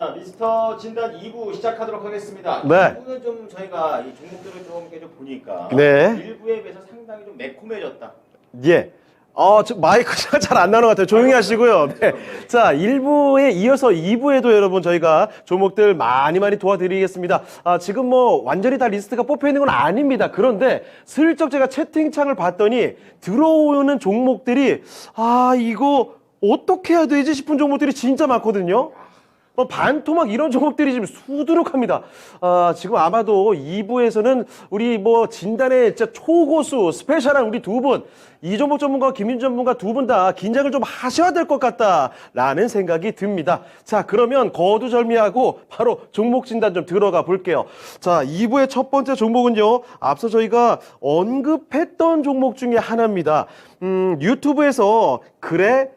자, 미스터 진단 2부 시작하도록 하겠습니다. 네. 2부는 좀 저희가 이 종목들을 좀 계속 보니까 네. 1부에 비해서 상당히 좀 매콤해졌다. 예. 마이크가 잘 안 나오는 것 같아요. 조용히 하시고요. 네. 자, 1부에 이어서 2부에도 여러분 저희가 종목들 많이 도와드리겠습니다. 지금 뭐 완전히 다 리스트가 뽑혀 있는 건 아닙니다. 그런데 슬쩍 제가 채팅창을 봤더니 들어오는 종목들이 이거 어떻게 해야 되지 싶은 종목들이 진짜 많거든요. 반토막 이런 종목들이 지금 수두룩합니다. 지금 아마도 2부에서는 우리 뭐 진단의 진짜 초고수 스페셜한 우리 두 분, 이종목 전문가, 김윤 전문가 두 분 다 긴장을 좀 하셔야 될 것 같다라는 생각이 듭니다. 자, 그러면 거두절미하고 바로 종목 진단 좀 들어가 볼게요. 자, 2부의 첫 번째 종목은요, 앞서 저희가 언급했던 종목 중에 하나입니다. 유튜브에서 그래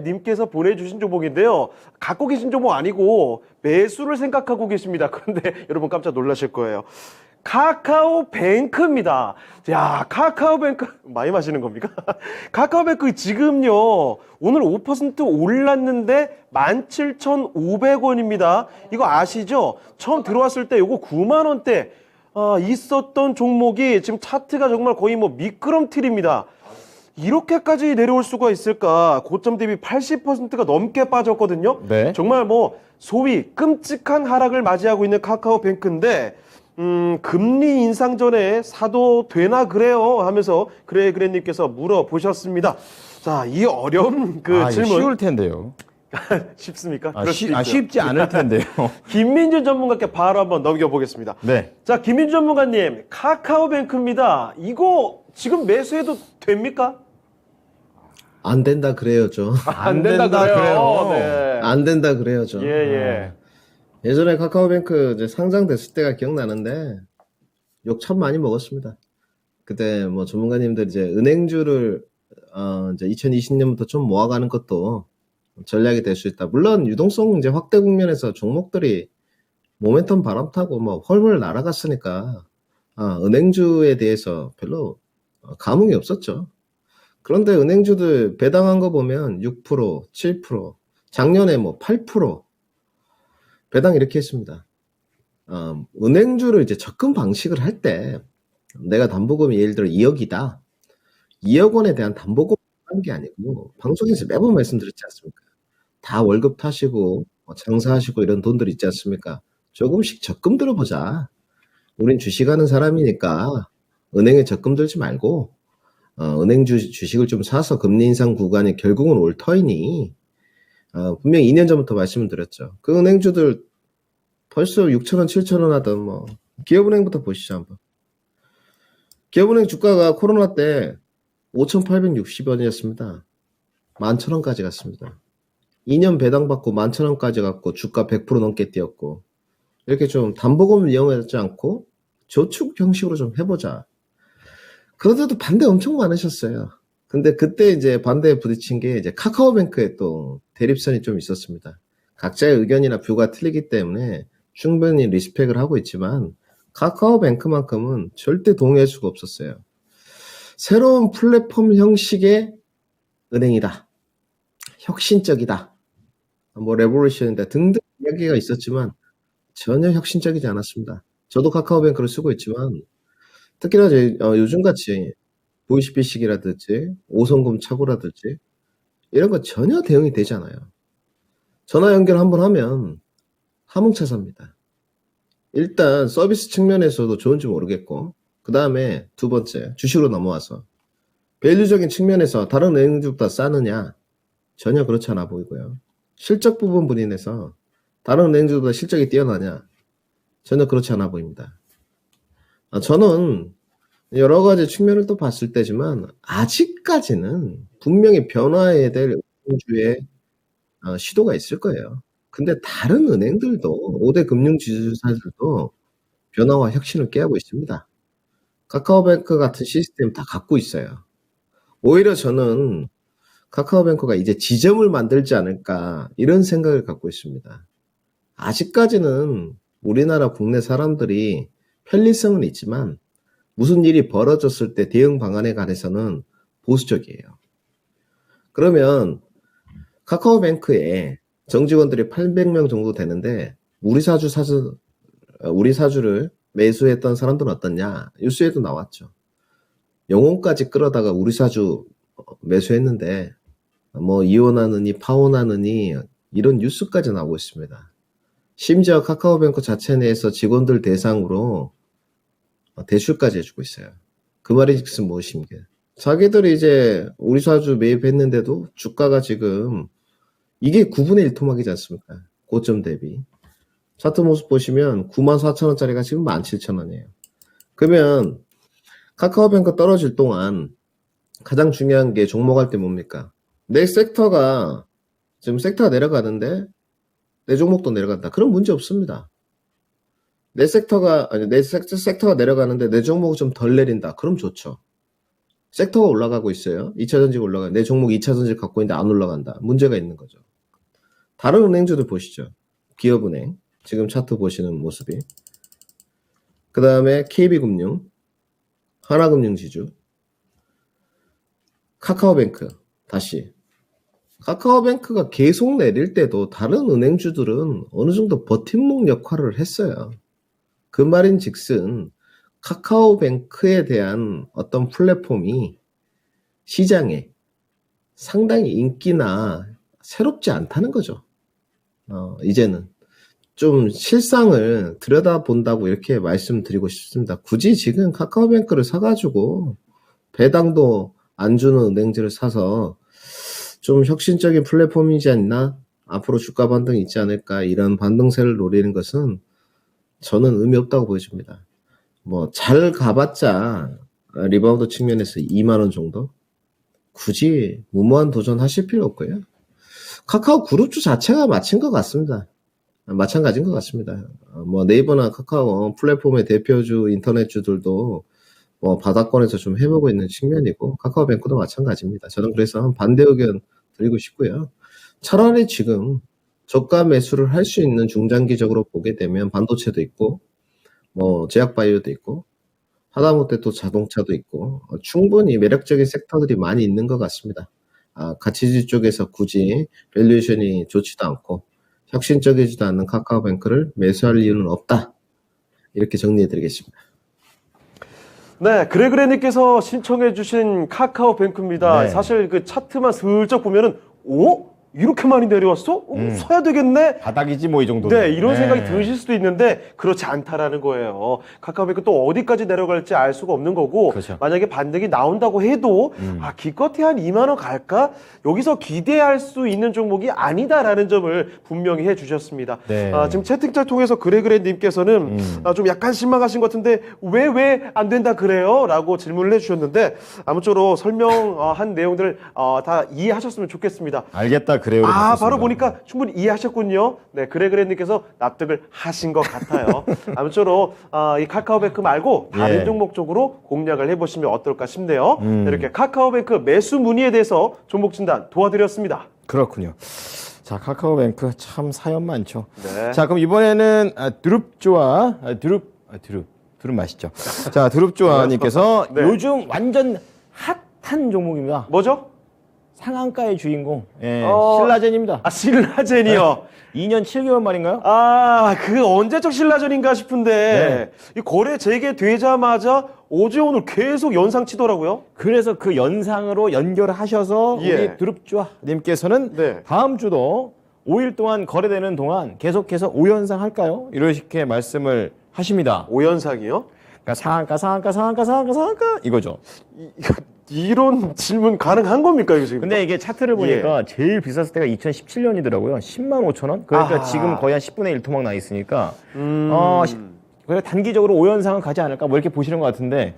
님께서 보내주신 종목인데요. 갖고 계신 종목 아니고 매수를 생각하고 계십니다. 그런데 여러분 깜짝 놀라실 거예요. 카카오뱅크입니다. 야, 카카오뱅크 많이 마시는 겁니까? 카카오뱅크 지금요, 오늘 5% 올랐는데 17,500원입니다. 이거 아시죠? 처음 들어왔을 때 요거 9만 원대 있었던 종목이 지금 차트가 정말 거의 뭐 미끄럼틀입니다. 이렇게까지 내려올 수가 있을까? 고점 대비 80%가 넘게 빠졌거든요. 네. 정말 뭐 소위 끔찍한 하락을 맞이하고 있는 카카오뱅크인데 금리 인상 전에 사도 되나 그래요? 하면서 그래님께서 물어보셨습니다. 자, 이 어려운 질문 쉬울 텐데요. 쉽습니까? 그럴 수도 있고요. 쉽지 않을 텐데요. 김민준 전문가께 바로 한번 넘겨보겠습니다. 네. 자, 김민준 전문가님, 카카오뱅크입니다. 이거 지금 매수해도 됩니까? 안 된다 그래요죠. 안 된다 그래요. 네. 안 된다 그래요죠. 예. 예전에 카카오뱅크 이제 상장됐을 때가 기억나는데 욕 참 많이 먹었습니다. 그때 뭐 전문가님들 이제 은행주를 이제 2020년부터 좀 모아가는 것도 전략이 될 수 있다. 물론 유동성 이제 확대 국면에서 종목들이 모멘텀 바람 타고 뭐 훨훨 날아갔으니까 은행주에 대해서 별로 감흥이 없었죠. 그런데 은행주들 배당한 거 보면 6%, 7%, 작년에 뭐 8% 배당 이렇게 했습니다. 은행주를 이제 접근 방식을 할 때 내가 담보금이 예를 들어 2억이다. 2억 원에 대한 담보금 하는 게 아니고 방송에서 매번 말씀드렸지 않습니까? 다 월급 타시고 장사하시고 이런 돈들 있지 않습니까? 조금씩 적금 들어보자. 우린 주식하는 사람이니까 은행에 적금 들지 말고 은행 주식을 좀 사서 금리 인상 구간이 결국은 올 터이니 분명히 2년 전부터 말씀을 드렸죠. 그 은행주들 벌써 6,000원, 7,000원 하던 뭐 기업은행부터 보시죠 한번. 기업은행 주가가 코로나 때 5,860원이었습니다. 11,000원까지 갔습니다. 2년 배당받고 11,000원까지 갔고 주가 100% 넘게 뛰었고 이렇게 좀 담보금을 이용하지 않고 저축 형식으로 좀 해보자. 그런데도 반대 엄청 많으셨어요. 근데 그때 이제 반대에 부딪힌 게 이제 카카오뱅크에 또 대립선이 좀 있었습니다. 각자의 의견이나 뷰가 틀리기 때문에 충분히 리스펙을 하고 있지만 카카오뱅크만큼은 절대 동의할 수가 없었어요. 새로운 플랫폼 형식의 은행이다. 혁신적이다. 뭐 레볼루션이다 등등 이야기가 있었지만 전혀 혁신적이지 않았습니다. 저도 카카오뱅크를 쓰고 있지만 특히나 요즘같이 보이스피싱이라든지 5성금 착오라든지 이런 거 전혀 대응이 되지 않아요. 전화 연결 한번 하면 함흥차사입니다. 일단 서비스 측면에서도 좋은지 모르겠고 그 다음에 두 번째 주식으로 넘어와서 밸류적인 측면에서 다른 은행들보다 싸느냐 전혀 그렇지 않아 보이고요. 실적 부분 분인에서 다른 은행들보다 실적이 뛰어나냐 전혀 그렇지 않아 보입니다. 저는 여러 가지 측면을 또 봤을 때지만 아직까지는 분명히 변화해야 될 은행주의 시도가 있을 거예요. 근데 다른 은행들도 5대 금융지주사들도 변화와 혁신을 꾀하고 있습니다. 카카오뱅크 같은 시스템 다 갖고 있어요. 오히려 저는 카카오뱅크가 이제 지점을 만들지 않을까 이런 생각을 갖고 있습니다. 아직까지는 우리나라 국내 사람들이 편리성은 있지만 무슨 일이 벌어졌을 때 대응 방안에 관해서는 보수적이에요. 그러면 카카오뱅크에 정직원들이 800명 정도 되는데 우리 사주를 매수했던 사람들은 어떻냐? 뉴스에도 나왔죠. 영혼까지 끌어다가 우리 사주 매수했는데 뭐 이혼하느니 파혼하느니 이런 뉴스까지 나오고 있습니다. 심지어 카카오뱅크 자체 내에서 직원들 대상으로 대출까지 해주고 있어요. 그 말이 즉슨 무엇입니까? 자기들이 이제 우리 사주 매입했는데도 주가가 지금 이게 9분의 1 토막이지 않습니까? 고점 대비. 차트 모습 보시면 94,000원짜리가 지금 17,000원이에요. 그러면 카카오뱅크 떨어질 동안 가장 중요한 게 종목할 때 뭡니까? 내 섹터가 지금 섹터가 내려가는데 내 종목도 내려간다. 그럼 문제 없습니다. 내 섹터가 내려가는데 내 종목이 좀 덜 내린다. 그럼 좋죠. 섹터가 올라가고 있어요. 2차전지가 올라가. 내 종목 2차전지 갖고 있는데 안 올라간다. 문제가 있는 거죠. 다른 은행주들 보시죠. 기업은행. 지금 차트 보시는 모습이. 그 다음에 KB금융, 하나금융지주, 카카오뱅크. 다시. 카카오뱅크가 계속 내릴 때도 다른 은행주들은 어느 정도 버팀목 역할을 했어요. 그 말인 즉슨 카카오뱅크에 대한 어떤 플랫폼이 시장에 상당히 인기나 새롭지 않다는 거죠. 이제는 좀 실상을 들여다본다고 이렇게 말씀드리고 싶습니다. 굳이 지금 카카오뱅크를 사가지고 배당도 안 주는 은행들을 사서 좀 혁신적인 플랫폼이지 않나? 앞으로 주가 반등이 있지 않을까? 이런 반등세를 노리는 것은 저는 의미 없다고 보여집니다. 뭐 잘 가봤자 리바운드 측면에서 2만원 정도? 굳이 무모한 도전하실 필요 없고요. 카카오 그룹주 자체가 마찬가지인 것 같습니다. 뭐 네이버나 카카오 플랫폼의 대표주 인터넷주들도 뭐 바닥권에서 좀 해보고 있는 측면이고 카카오뱅크도 마찬가지입니다. 저는 그래서 반대 의견 드리고 싶고요. 차라리 지금 저가 매수를 할 수 있는 중장기적으로 보게 되면 반도체도 있고 뭐 제약바이오도 있고 하다못해 또 자동차도 있고 충분히 매력적인 섹터들이 많이 있는 것 같습니다. 가치주 쪽에서 굳이 밸류에이션이 좋지도 않고 혁신적이지도 않는 카카오뱅크를 매수할 이유는 없다. 이렇게 정리해드리겠습니다. 네, 그래그래님께서 신청해주신 카카오뱅크입니다. 네. 사실 그 차트만 슬쩍 보면은, 오? 이렇게 많이 내려왔어? 사야 되겠네? 바닥이지 뭐 이 정도. 네, 이런 생각이 드실 수도 있는데 그렇지 않다라는 거예요. 카카오뱅크 또 어디까지 내려갈지 알 수가 없는 거고 그렇죠. 만약에 반등이 나온다고 해도 기껏해 한 2만 원 갈까? 여기서 기대할 수 있는 종목이 아니다라는 점을 분명히 해주셨습니다. 네. 지금 채팅창 통해서 그래님께서는 좀 약간 실망하신 것 같은데 왜 안 된다 그래요? 라고 질문을 해주셨는데 아무쪼록 설명한 내용들을 다 이해하셨으면 좋겠습니다. 알겠다 그래요. 바로 보니까 충분히 이해하셨군요. 네, 그래님께서 납득을 하신 것 같아요. 아무쪼록 이 카카오뱅크 말고 다른 예. 종목 쪽으로 공략을 해보시면 어떨까 싶네요. 네, 이렇게 카카오뱅크 매수 문의에 대해서 종목 진단 도와드렸습니다. 그렇군요. 자, 카카오뱅크 참 사연 많죠. 네. 자, 그럼 이번에는 드룹조아 드룹 맛있죠. 자, 드룹조아님께서 네. 요즘 완전 핫한 종목입니다. 뭐죠? 상한가의 주인공, 예, 어, 신라젠입니다. 신라젠이요. 2년 7개월 만인가요? 그 언제적 신라전인가 싶은데 이 거래 재개되자마자 어제 오늘 계속 연상 치더라고요. 그래서 그 연상으로 연결하셔서 예. 우리 드룹조아님께서는 네. 다음 주도 5일 동안 거래되는 동안 계속해서 5연상 할까요? 이렇게 말씀을 하십니다. 5연상이요? 그러니까 상한가 이거죠. 이런 질문 가능한 겁니까 이거 지금? 근데 이게 차트를 보니까 제일 비쌌을 때가 2017년이더라고요. 105,000원. 그러니까 아하. 지금 거의 한 10분의 1 토막 나 있으니까 그래 단기적으로 5연상은 가지 않을까 뭐 이렇게 보시는 것 같은데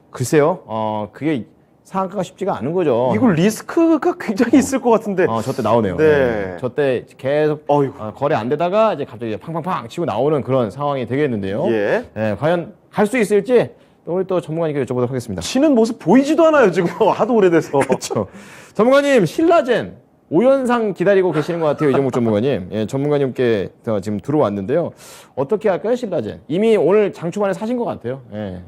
글쎄요. 그게 상한가가 쉽지가 않은 거죠. 이거 리스크가 굉장히 있을 것 같은데. 저때 나오네요. 네. 저때 계속 어이구. 거래 안 되다가 이제 갑자기 팡팡팡 치고 나오는 그런 상황이 되겠는데요. 예. 과연 할 수 있을지 우리 또 전문가님께 여쭤보도록 하겠습니다. 치는 모습 보이지도 않아요 지금 하도 오래돼서. 그렇죠. 전문가님 신라젠 5연상 기다리고 계시는 것 같아요. 이종목 전문가님. 예, 전문가님께 지금 들어왔는데요. 어떻게 할까요 신라젠? 이미 오늘 장 초반에 사신 것 같아요. 예.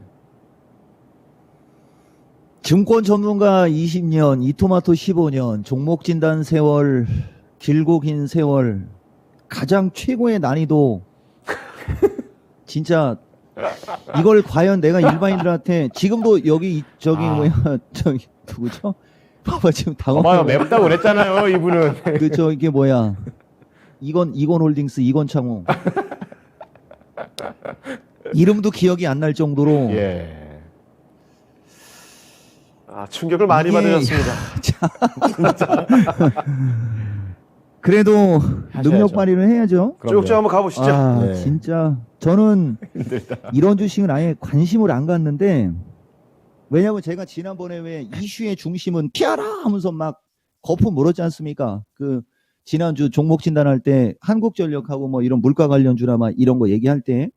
증권 전문가 20년, 이토마토 15년, 종목 진단 세월 길고 긴 세월 가장 최고의 난이도 진짜 이걸 과연 내가 일반인들한테 지금도 여기 저기 뭐야 저기 누구죠? 봐봐 지금 봐봐요, 당황해요. 맵다고 그랬잖아요, 이분은. 그저 이게 뭐야? 이건홀딩스 이건창호 이름도 기억이 안 날 정도로 예. 충격을 많이 이게- 받으셨습니다. 그래도 하셔야죠. 능력 발휘를 해야죠. 그럼요. 쭉쭉 한번 가보시죠. 아 네. 진짜 저는 이런 주식은 아예 관심을 안 갔는데 왜냐면 제가 지난번에 왜 이슈의 중심은 피하라 하면서 막 거품 물었지 않습니까? 그 지난주 종목 진단할 때 한국전력하고 뭐 이런 물가 관련주나 막 이런 거 얘기할 때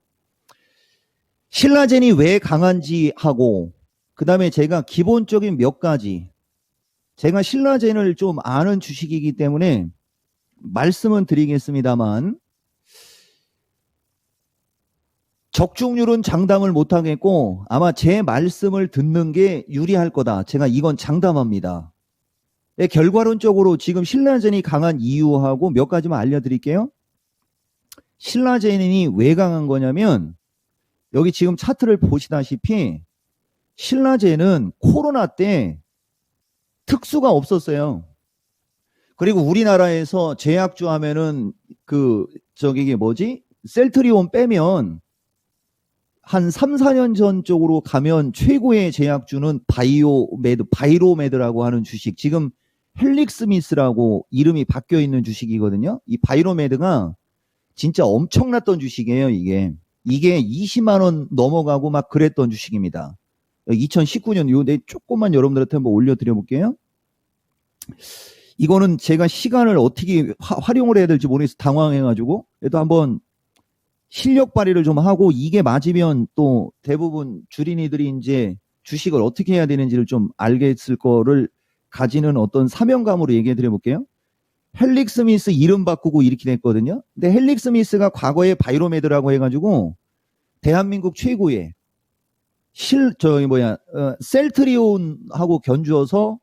신라젠이 왜 강한지 하고 그다음에 제가 기본적인 몇 가지 제가 신라젠을 좀 아는 주식이기 때문에 말씀은 드리겠습니다만 적중률은 장담을 못하겠고 아마 제 말씀을 듣는 게 유리할 거다. 제가 이건 장담합니다. 네, 결과론적으로 지금 신라젠이 강한 이유하고 몇 가지만 알려드릴게요. 신라젠이 왜 강한 거냐면 여기 지금 차트를 보시다시피 신라젠은 코로나 때 특수가 없었어요. 그리고 우리나라에서 제약주 하면은 이게 뭐지? 셀트리온 빼면 한 3, 4년 전 쪽으로 가면 최고의 제약주는 바이로메드라고 하는 주식. 지금 헬릭스미스라고 이름이 바뀌어 있는 주식이거든요. 이 바이로메드가 진짜 엄청났던 주식이에요, 이게. 이게 20만 원 넘어가고 막 그랬던 주식입니다. 2019년 요 내 조금만 여러분들한테 한번 올려드려 볼게요. 이거는 제가 시간을 어떻게 활용을 해야 될지 모르겠어서 당황해가지고 그래도 한번 실력 발휘를 좀 하고 이게 맞으면 또 대부분 주린이들이 이제 주식을 어떻게 해야 되는지를 좀 알겠을 거를 가지는 어떤 사명감으로 얘기해 드려 볼게요. 헬릭스미스 이름 바꾸고 이렇게 됐거든요. 근데 헬릭스미스가 과거에 바이로메드라고 해가지고 대한민국 최고의 셀트리온하고 견주어서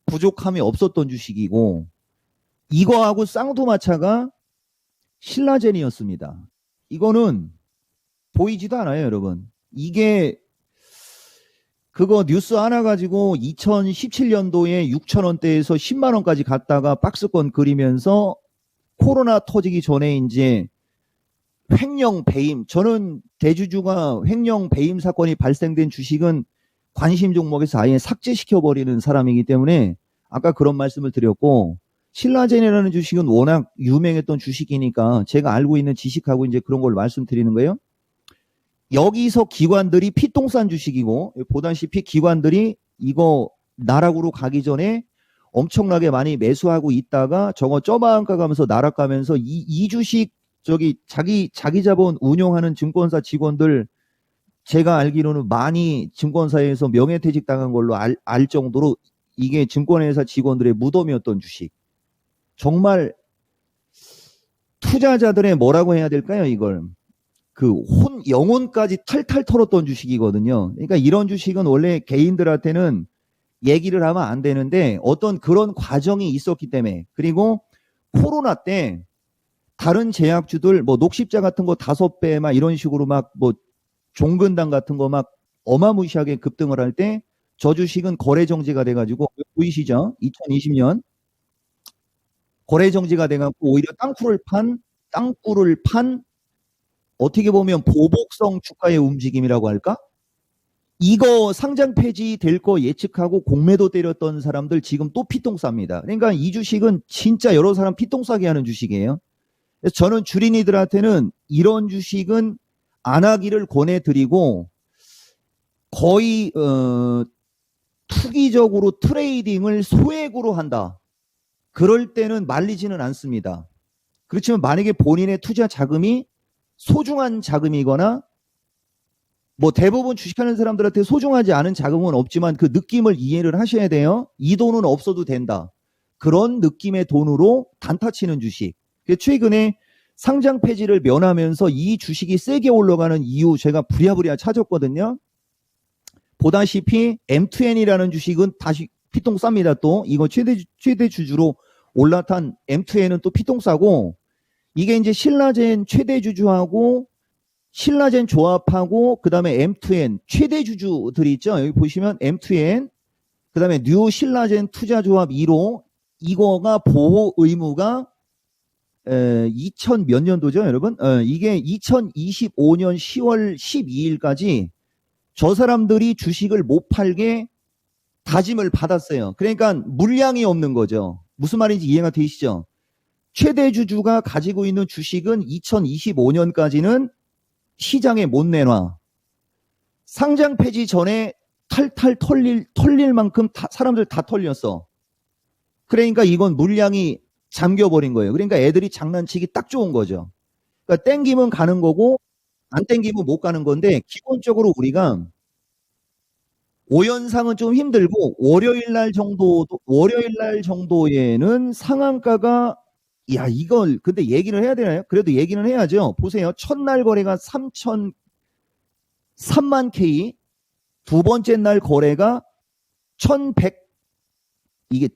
부족함이 없었던 주식이고 이거하고 쌍두마차가 신라젠이었습니다. 이거는 보이지도 않아요, 여러분. 이게 그거 뉴스 하나 가지고 2017년도에 6,000원대에서 10만 원까지 갔다가 박스권 그리면서 코로나 터지기 전에 이제 횡령 배임, 저는 대주주가 횡령 배임 사건이 발생된 주식은 관심 종목에서 아예 삭제시켜버리는 사람이기 때문에 아까 그런 말씀을 드렸고 신라젠이라는 주식은 워낙 유명했던 주식이니까 제가 알고 있는 지식하고 이제 그런 걸 말씀드리는 거예요. 여기서 기관들이 피똥 싼 주식이고 보다시피 기관들이 이거 나락으로 가기 전에 엄청나게 많이 매수하고 있다가 저거 쩌마한가 가면서 나락가면서 이 주식 저기 자기 자본 운용하는 증권사 직원들 제가 알기로는 많이 증권사에서 명예퇴직 당한 걸로 알 정도로 이게 증권회사 직원들의 무덤이었던 주식. 정말 투자자들의 뭐라고 해야 될까요, 이걸? 영혼까지 탈탈 털었던 주식이거든요. 그러니까 이런 주식은 원래 개인들한테는 얘기를 하면 안 되는데 어떤 그런 과정이 있었기 때문에 그리고 코로나 때 다른 제약주들 뭐 녹십자 같은 거 5배 막 이런 식으로 막 뭐 종근당 같은 거 막 어마무시하게 급등을 할 때 저 주식은 거래 정지가 돼가지고 보이시죠? 2020년 거래 정지가 돼가지고 오히려 땅굴을 판 어떻게 보면 보복성 주가의 움직임이라고 할까? 이거 상장 폐지 될 거 예측하고 공매도 때렸던 사람들 지금 또 피똥 쌉니다. 그러니까 이 주식은 진짜 여러 사람 피똥 싸게 하는 주식이에요. 그래서 저는 주린이들한테는 이런 주식은 안 하기를 권해드리고 거의 투기적으로 트레이딩을 소액으로 한다. 그럴 때는 말리지는 않습니다. 그렇지만 만약에 본인의 투자 자금이 소중한 자금이거나 뭐 대부분 주식하는 사람들한테 소중하지 않은 자금은 없지만 그 느낌을 이해를 하셔야 돼요. 이 돈은 없어도 된다. 그런 느낌의 돈으로 단타 치는 주식. 최근에 상장 폐지를 면하면서 이 주식이 세게 올라가는 이유 제가 부랴부랴 찾았거든요. 보다시피 M2N이라는 주식은 다시 피똥 쌉니다. 또 이거 최대 주주로 올라탄 M2N은 또 피똥 싸고, 이게 이제 신라젠 최대 주주하고 신라젠 조합하고 그다음에 M2N 최대 주주들이 있죠. 여기 보시면 M2N 그다음에 뉴 신라젠 투자조합 1호 이거가 보호 의무가 2000 몇 년도죠, 여러분? 이게 2025년 10월 12일까지 저 사람들이 주식을 못 팔게 다짐을 받았어요. 그러니까 물량이 없는 거죠. 무슨 말인지 이해가 되시죠? 최대 주주가 가지고 있는 주식은 2025년까지는 시장에 못 내놔. 상장 폐지 전에 탈탈 털릴 만큼 사람들 다 털렸어. 그러니까 이건 물량이 잠겨버린 거예요. 그러니까 애들이 장난치기 딱 좋은 거죠. 그러니까 땡기면 가는 거고 안 땡기면 못 가는 건데, 기본적으로 우리가 5연상은 좀 힘들고 월요일 날 정도에는 상한가가, 야, 이걸 근데 얘기를 해야 되나요? 그래도 얘기는 해야죠. 보세요. 첫날 거래가 3만 K, 두 번째 날 거래가 1100, 이게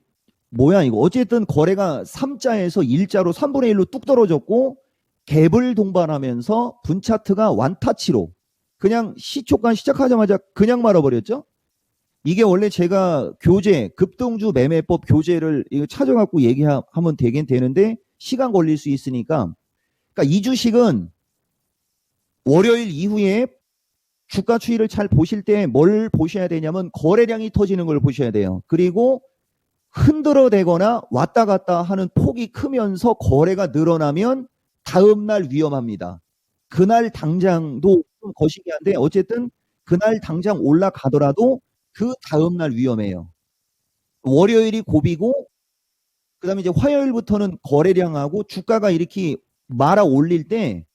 뭐야 이거. 어쨌든 거래가 3자에서 1자로 3분의 1로 뚝 떨어졌고, 갭을 동반하면서 분차트가 완타치로 그냥 시초간 시작하자마자 그냥 말아버렸죠. 이게 원래 제가 교재, 급등주 매매법 교재를 이거 찾아갖고 얘기하면 되긴 되는데 시간 걸릴 수 있으니까, 그러니까 이 주식은 월요일 이후에 주가 추이를 잘 보실 때 뭘 보셔야 되냐면 거래량이 터지는 걸 보셔야 돼요. 그리고 흔들어대거나 왔다 갔다 하는 폭이 크면서 거래가 늘어나면 다음날 위험합니다. 그날 당장도 좀 거시기 한데 어쨌든 그날 당장 올라가더라도 그 다음날 위험해요. 월요일이 고비고 그다음에 이제 화요일부터는 거래량하고 주가가 이렇게 말아 올릴 때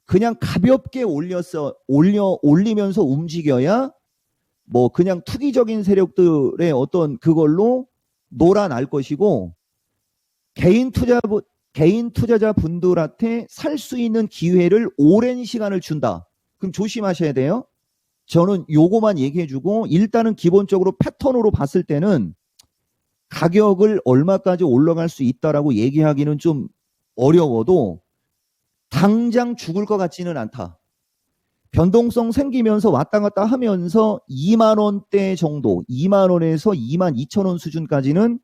그냥 가볍게 올리면서 움직여야 뭐 그냥 투기적인 세력들의 어떤 그걸로 놀아날 것이고, 개인 투자자 분들한테 살 수 있는 기회를 오랜 시간을 준다. 그럼 조심하셔야 돼요. 저는 요거만 얘기해주고, 일단은 기본적으로 패턴으로 봤을 때는 가격을 얼마까지 올라갈 수 있다라고 얘기하기는 좀 어려워도 당장 죽을 것 같지는 않다. 변동성 생기면서 왔다 갔다 하면서 2만 원대 정도, 2만 원에서 2만 2천 원 수준까지는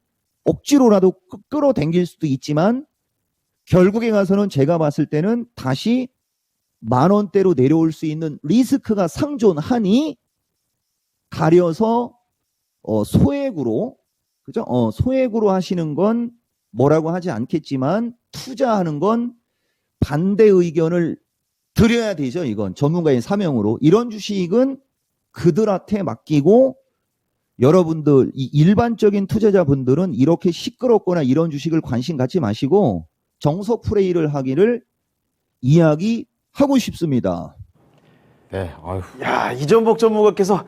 억지로라도 끌어당길 수도 있지만, 결국에 가서는 제가 봤을 때는 다시 만 원대로 내려올 수 있는 리스크가 상존하니 가려서 소액으로, 그죠? 소액으로 하시는 건 뭐라고 하지 않겠지만 투자하는 건 반대 의견을 드려야 되죠. 이건 전문가의 사명으로. 이런 주식은 그들한테 맡기고, 여러분들 이 일반적인 투자자분들은 이렇게 시끄럽거나 이런 주식을 관심 갖지 마시고 정석 플레이를 하기를 이야기하고 싶습니다. 네, 아유. 야, 이전복 전문가께서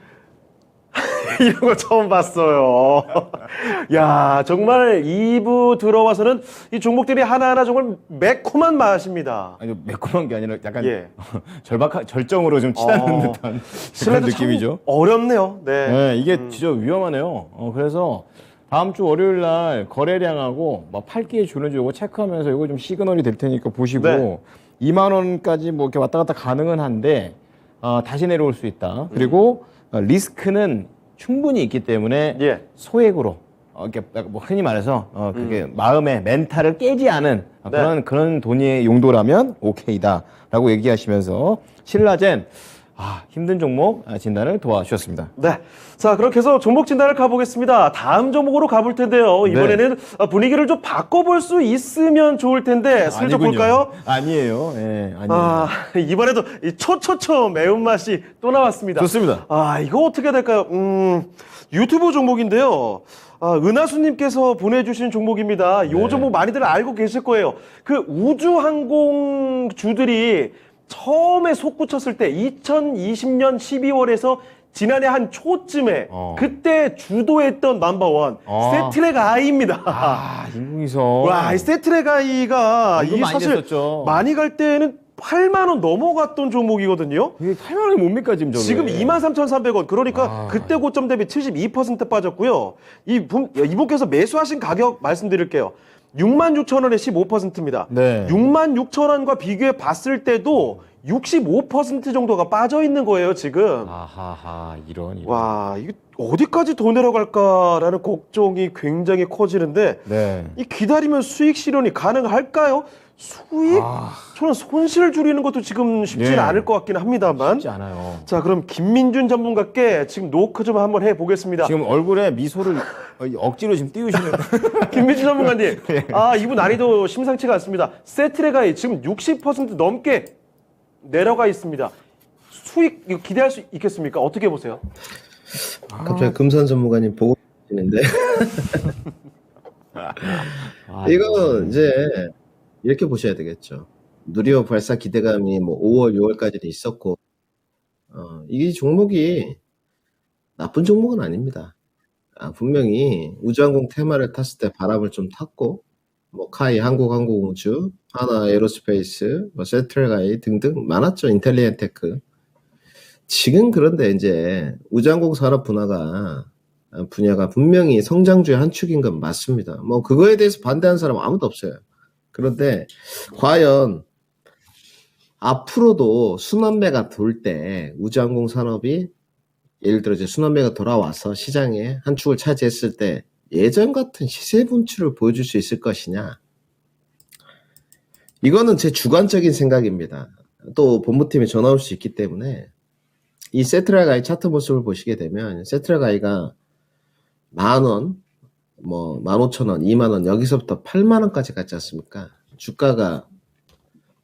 이런 거 처음 봤어요. 야, 정말 2부 들어와서는 이 종목들이 하나하나 정말 매콤한 맛입니다. 아니, 매콤한 게 아니라 약간 예. 절정으로 좀 치닫는 듯한 그런 신뢰도 느낌이죠. 참 어렵네요. 네. 네, 이게 진짜 위험하네요. 그래서 다음 주 월요일 날 거래량하고 막 팔기에 주는지 이거 체크하면서 이거 좀 시그널이 될 테니까 보시고, 네. 2만 원까지 뭐 이렇게 왔다 갔다 가능은 한데 다시 내려올 수 있다. 그리고 리스크는 충분히 있기 때문에 예. 소액으로 이렇게 뭐 흔히 말해서 그게 마음의 멘탈을 깨지 않은 그런 돈의 용도라면 오케이다라고 얘기하시면서 신라젠 힘든 종목 진단을 도와주셨습니다. 네. 자, 그렇게 해서 종목 진단을 가보겠습니다. 다음 종목으로 가볼 텐데요. 이번에는 분위기를 좀 바꿔볼 수 있으면 좋을 텐데, 슬쩍 볼까요? 아니에요. 예, 아니에요. 이번에도 이 초초초 매운맛이 또 나왔습니다. 좋습니다. 이거 어떻게 될까요? 유튜브 종목인데요. 은하수님께서 보내주신 종목입니다. 이 종목 많이들 알고 계실 거예요. 그 우주항공주들이 처음에 솟구쳤을 때 2020년 12월에서 지난해 한 초쯤에 그때 주도했던 넘버원 스태트랙 아이입니다. 인공위성. 와, 이 스태트랙 아이가 이거 이게 많이 사실 됐었죠. 많이 갈 때는 8만 원 넘어갔던 종목이거든요. 이게 8만 원이 뭡니까 지금 저게? 지금 23,300원. 그러니까 그때 고점 대비 72% 빠졌고요. 이분께서 매수하신 가격 말씀드릴게요. 66,000원에 15%입니다. 네. 66,000원과 비교해 봤을 때도 65% 정도가 빠져 있는 거예요, 지금. 아하하, 이런. 와, 이게 어디까지 더 내려갈까라는 걱정이 굉장히 커지는데 네. 이 기다리면 수익 실현이 가능할까요? 수익? 저는 손실 줄이는 것도 지금 쉽지는 예. 않을 것 같긴 합니다만. 쉽지 않아요. 자, 그럼 김민준 전문가께 지금 노크 좀 한번 해보겠습니다. 지금 얼굴에 미소를 억지로 지금 띄우시는. 김민준 전문가님, 이분 난이도 심상치가 않습니다. 세트레가이 지금 60% 넘게 내려가 있습니다. 수익 이거 기대할 수 있겠습니까? 어떻게 보세요? 갑자기 금산 전문가님 보고 계시는데 이거 이제 이렇게 보셔야 되겠죠. 누리호 발사 기대감이 뭐 5월, 6월까지도 있었고, 이 종목이 나쁜 종목은 아닙니다. 분명히 우주항공 테마를 탔을 때 바람을 좀 탔고, 뭐 카이 한국항공우주, 하나 에어로스페이스, 뭐 세트레가이 등등 많았죠. 인텔리엔테크. 지금 그런데 이제 우주항공 산업 분야가 분명히 성장주의 한 축인 건 맞습니다. 뭐 그거에 대해서 반대하는 사람은 아무도 없어요. 그런데 과연 앞으로도 순환매가 돌 때 우주항공 산업이 예를 들어 이제 순환매가 돌아와서 시장에 한 축을 차지했을 때 예전 같은 시세 분출을 보여줄 수 있을 것이냐? 이거는 제 주관적인 생각입니다. 또 본부팀에 전화 올 수 있기 때문에 이 세트라가이 차트 모습을 보시게 되면 세트라가이가 10,000원, 뭐 15,000원, 20,000원 여기서부터 80,000원까지 갔지 않습니까? 주가가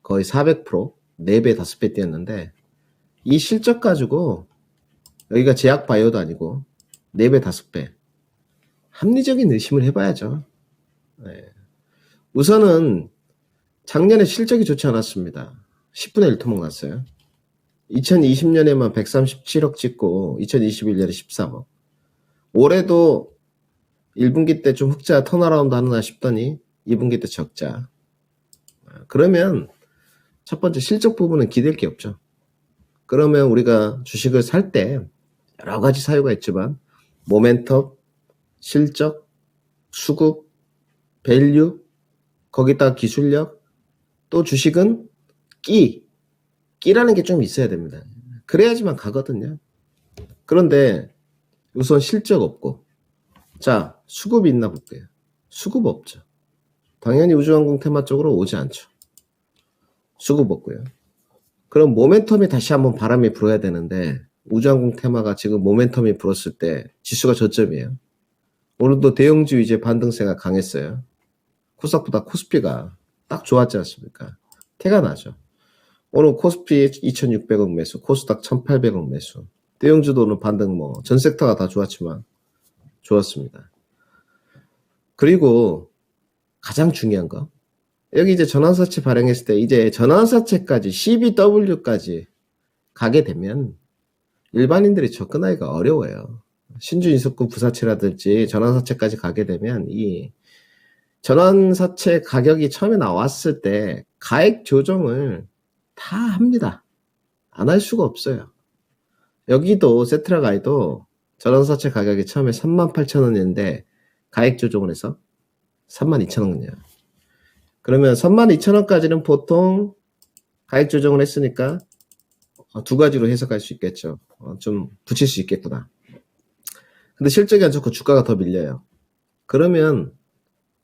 거의 400%, 4배, 5배 뛰었는데 이 실적 가지고 여기가 제약 바이오도 아니고 4배, 5배 합리적인 의심을 해봐야죠. 네. 우선은 작년에 실적이 좋지 않았습니다. 10분의 1 토막 났어요. 2020년에만 137억 찍고 2021년에 13억. 올해도 1분기 때 좀 흑자 턴어라운드 하나 싶더니 2분기 때 적자. 그러면 첫 번째 실적 부분은 기댈 게 없죠. 그러면 우리가 주식을 살 때 여러 가지 사유가 있지만 모멘텀, 실적, 수급, 밸류, 거기다 기술력, 또 주식은 끼라는 게 좀 있어야 됩니다. 그래야지만 가거든요. 그런데 우선 실적 없고, 자, 수급이 있나 볼게요. 수급 없죠. 당연히 우주항공 테마 쪽으로 오지 않죠. 수급 없고요. 그럼 모멘텀이 다시 한번 바람이 불어야 되는데 우주항공 테마가 지금 모멘텀이 불었을 때 지수가 저점이에요. 오늘도 대형주 이제 반등세가 강했어요. 코스닥보다 코스피가 딱 좋았지 않습니까? 태가 나죠. 오늘 코스피 2,600억 매수, 코스닥 1,800억 매수. 대형주도 오늘 반등 뭐 전 섹터가 다 좋았지만 좋았습니다. 그리고 가장 중요한 거 여기 이제 전환사채 발행했을 때 이제 전환사채까지 CBW까지 가게 되면 일반인들이 접근하기가 어려워요. 신주인수급 부사채라든지 전환사채까지 가게 되면 이 전환사채 가격이 처음에 나왔을 때 가액 조정을 다 합니다. 안 할 수가 없어요. 여기도 세트라가이도 전환사채 가격이 처음에 38,000원이었는데 가액 조정을 해서 32,000원이에요. 그러면 32,000원까지는 보통 가액 조정을 했으니까 두 가지로 해석할 수 있겠죠. 좀 붙일 수 있겠구나. 근데 실적이 안 좋고 주가가 더 밀려요. 그러면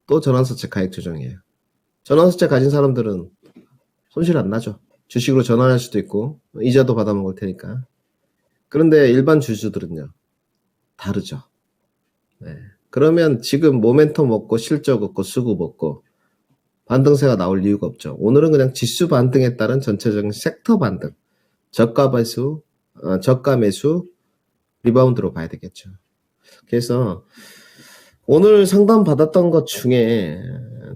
또 전환사채 가액 조정이에요. 전환사채 가진 사람들은 손실 안 나죠. 주식으로 전환할 수도 있고 이자도 받아 먹을 테니까. 그런데 일반 주주들은요. 다르죠. 네. 그러면 지금 모멘텀 없고 실적 없고 수급 없고 반등세가 나올 이유가 없죠. 오늘은 그냥 지수 반등에 따른 전체적인 섹터 반등, 저가 매수, 리바운드로 봐야 되겠죠. 그래서 오늘 상담 받았던 것 중에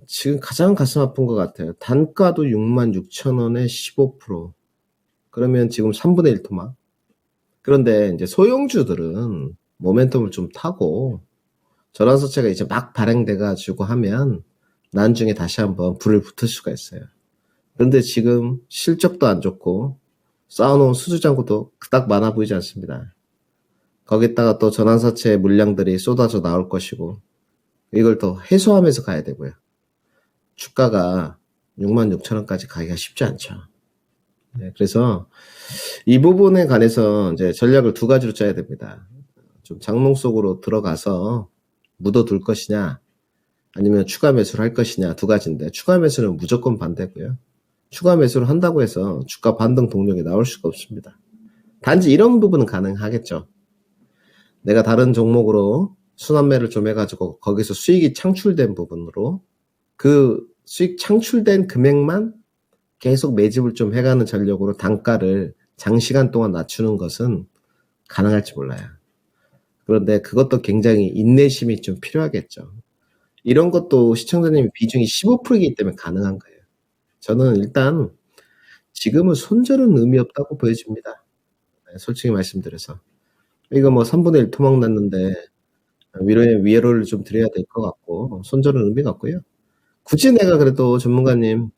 지금 가장 가슴 아픈 것 같아요. 단가도 66,000원에 15%. 그러면 지금 3분의 1 토막. 그런데 이제 소형주들은 모멘텀을 좀 타고 전환사채가 이제 막 발행돼가지고 하면 나중에 다시 한번 불을 붙을 수가 있어요. 그런데 지금 실적도 안 좋고 쌓아놓은 수주잔고도 그닥 많아 보이지 않습니다. 거기다가 또 전환사채 물량들이 쏟아져 나올 것이고 이걸 더 해소하면서 가야 되고요. 주가가 66,000원까지 가기가 쉽지 않죠. 네, 그래서 이 부분에 관해서 이제 전략을 두 가지로 짜야 됩니다. 좀 장롱 속으로 들어가서 묻어둘 것이냐, 아니면 추가 매수를 할 것이냐, 두 가지인데, 추가 매수는 무조건 반대고요. 추가 매수를 한다고 해서 주가 반등 동력이 나올 수가 없습니다. 단지 이런 부분은 가능하겠죠. 내가 다른 종목으로 순환매를 좀 해가지고 거기서 수익이 창출된 부분으로 그 수익 창출된 금액만 계속 매집을 좀 해가는 전략으로 단가를 장시간 동안 낮추는 것은 가능할지 몰라요. 그런데 그것도 굉장히 인내심이 좀 필요하겠죠. 이런 것도 시청자님 비중이 15%이기 때문에 가능한 거예요. 저는 일단 지금은 손절은 의미 없다고 보여집니다. 네, 솔직히 말씀드려서. 이거 뭐 3분의 1 토막 났는데 위로를 좀 드려야 될 것 같고, 손절은 의미가 없고요. 굳이 내가 그래도 전문가님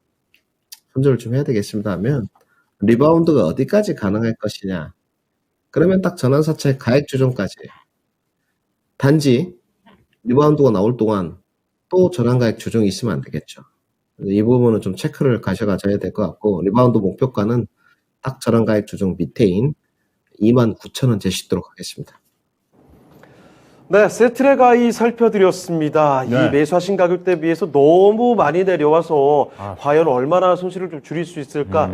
손절을 좀 해야 되겠습니다 하면 리바운드가 어디까지 가능할 것이냐, 그러면 딱 전환사채 가액 조정까지, 단지 리바운드가 나올 동안 또 전환가액 조정이 있으면 안 되겠죠. 이 부분은 좀 체크를 가셔가셔야 될 것 같고, 리바운드 목표가는 딱 전환가액 조정 밑에인 29,000원 제시도록 하겠습니다. 네, 세트랙아이 살펴드렸습니다. 네. 이 매수하신 가격대 비해서 너무 많이 내려와서 과연 얼마나 손실을 좀 줄일 수 있을까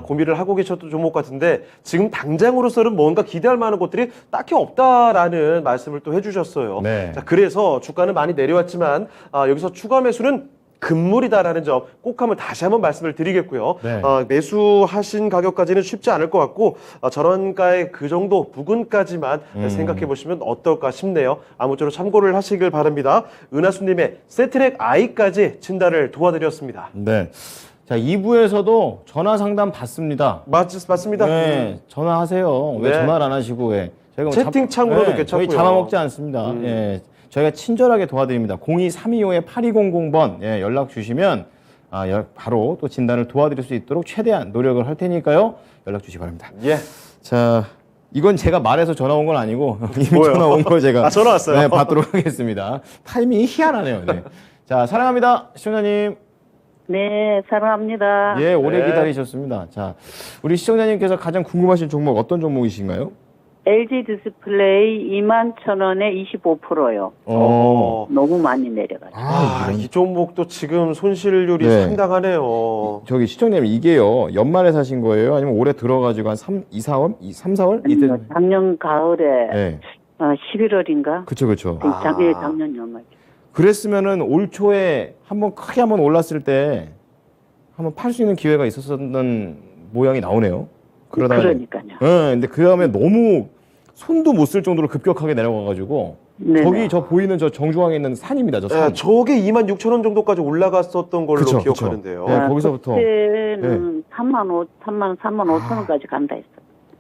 고민을 하고 계셨던 종목 같은데, 지금 당장으로서는 뭔가 기대할 만한 것들이 딱히 없다라는 말씀을 또 해주셨어요. 네. 자, 그래서 주가는 많이 내려왔지만 여기서 추가 매수는 금물이다라는 점 꼭 한번 다시 한번 말씀을 드리겠고요. 네. 매수하신 가격까지는 쉽지 않을 것 같고 저런가의 그 정도 부근까지만 생각해 보시면 어떨까 싶네요. 아무쪼록 참고를 하시길 바랍니다. 은하수님의 세트랙 I까지 진단을 도와드렸습니다. 네. 자, 2부에서도 전화 상담 받습니다. 맞습니다. 네, 전화하세요. 왜 네. 전화를 안 하시고 왜? 저희가 채팅창으로도 괜찮고요. 저희 잡아먹지 않습니다. 예. 저희가 친절하게 도와드립니다. 02-325-8200번 예, 연락 주시면 바로 또 진단을 도와드릴 수 있도록 최대한 노력을 할 테니까요. 연락 주시기 바랍니다. 예. 자, 이건 제가 말해서 전화 온 건 아니고 이미 뭐요? 전화 온 걸 제가 전화 왔어요. 네, 받도록 하겠습니다. 타이밍이 희한하네요. 네. 자, 사랑합니다. 시청자님. 네, 사랑합니다. 예, 오래 네. 기다리셨습니다. 자, 우리 시청자님께서 가장 궁금하신 종목 어떤 종목이신가요? LG 디스플레이 21,000원에 25%요. 너무 많이 내려가지고. 이 종목도 지금 손실률이 네. 상당하네요. 저기 시청자님 이게요 연말에 사신 거예요? 아니면 올해 들어가지고 한 3, 4월? 이때 작년 가을에 네. 11월인가? 그쵸. 작년 연말. 그랬으면은 올 초에 한번 크게 한번 올랐을 때 한번 팔 수 있는 기회가 있었던 모양이 나오네요. 그러니까요. 네, 근데 그 다음에 너무 손도 못 쓸 정도로 급격하게 내려가가지고 네네. 저기 저 보이는 저 정중앙에 있는 산입니다. 저 산. 저게 26,000원 정도까지 올라갔었던 걸로 그쵸. 기억하는데요. 네, 거기서부터. 그때는 3만 5천원까지 간다 했어.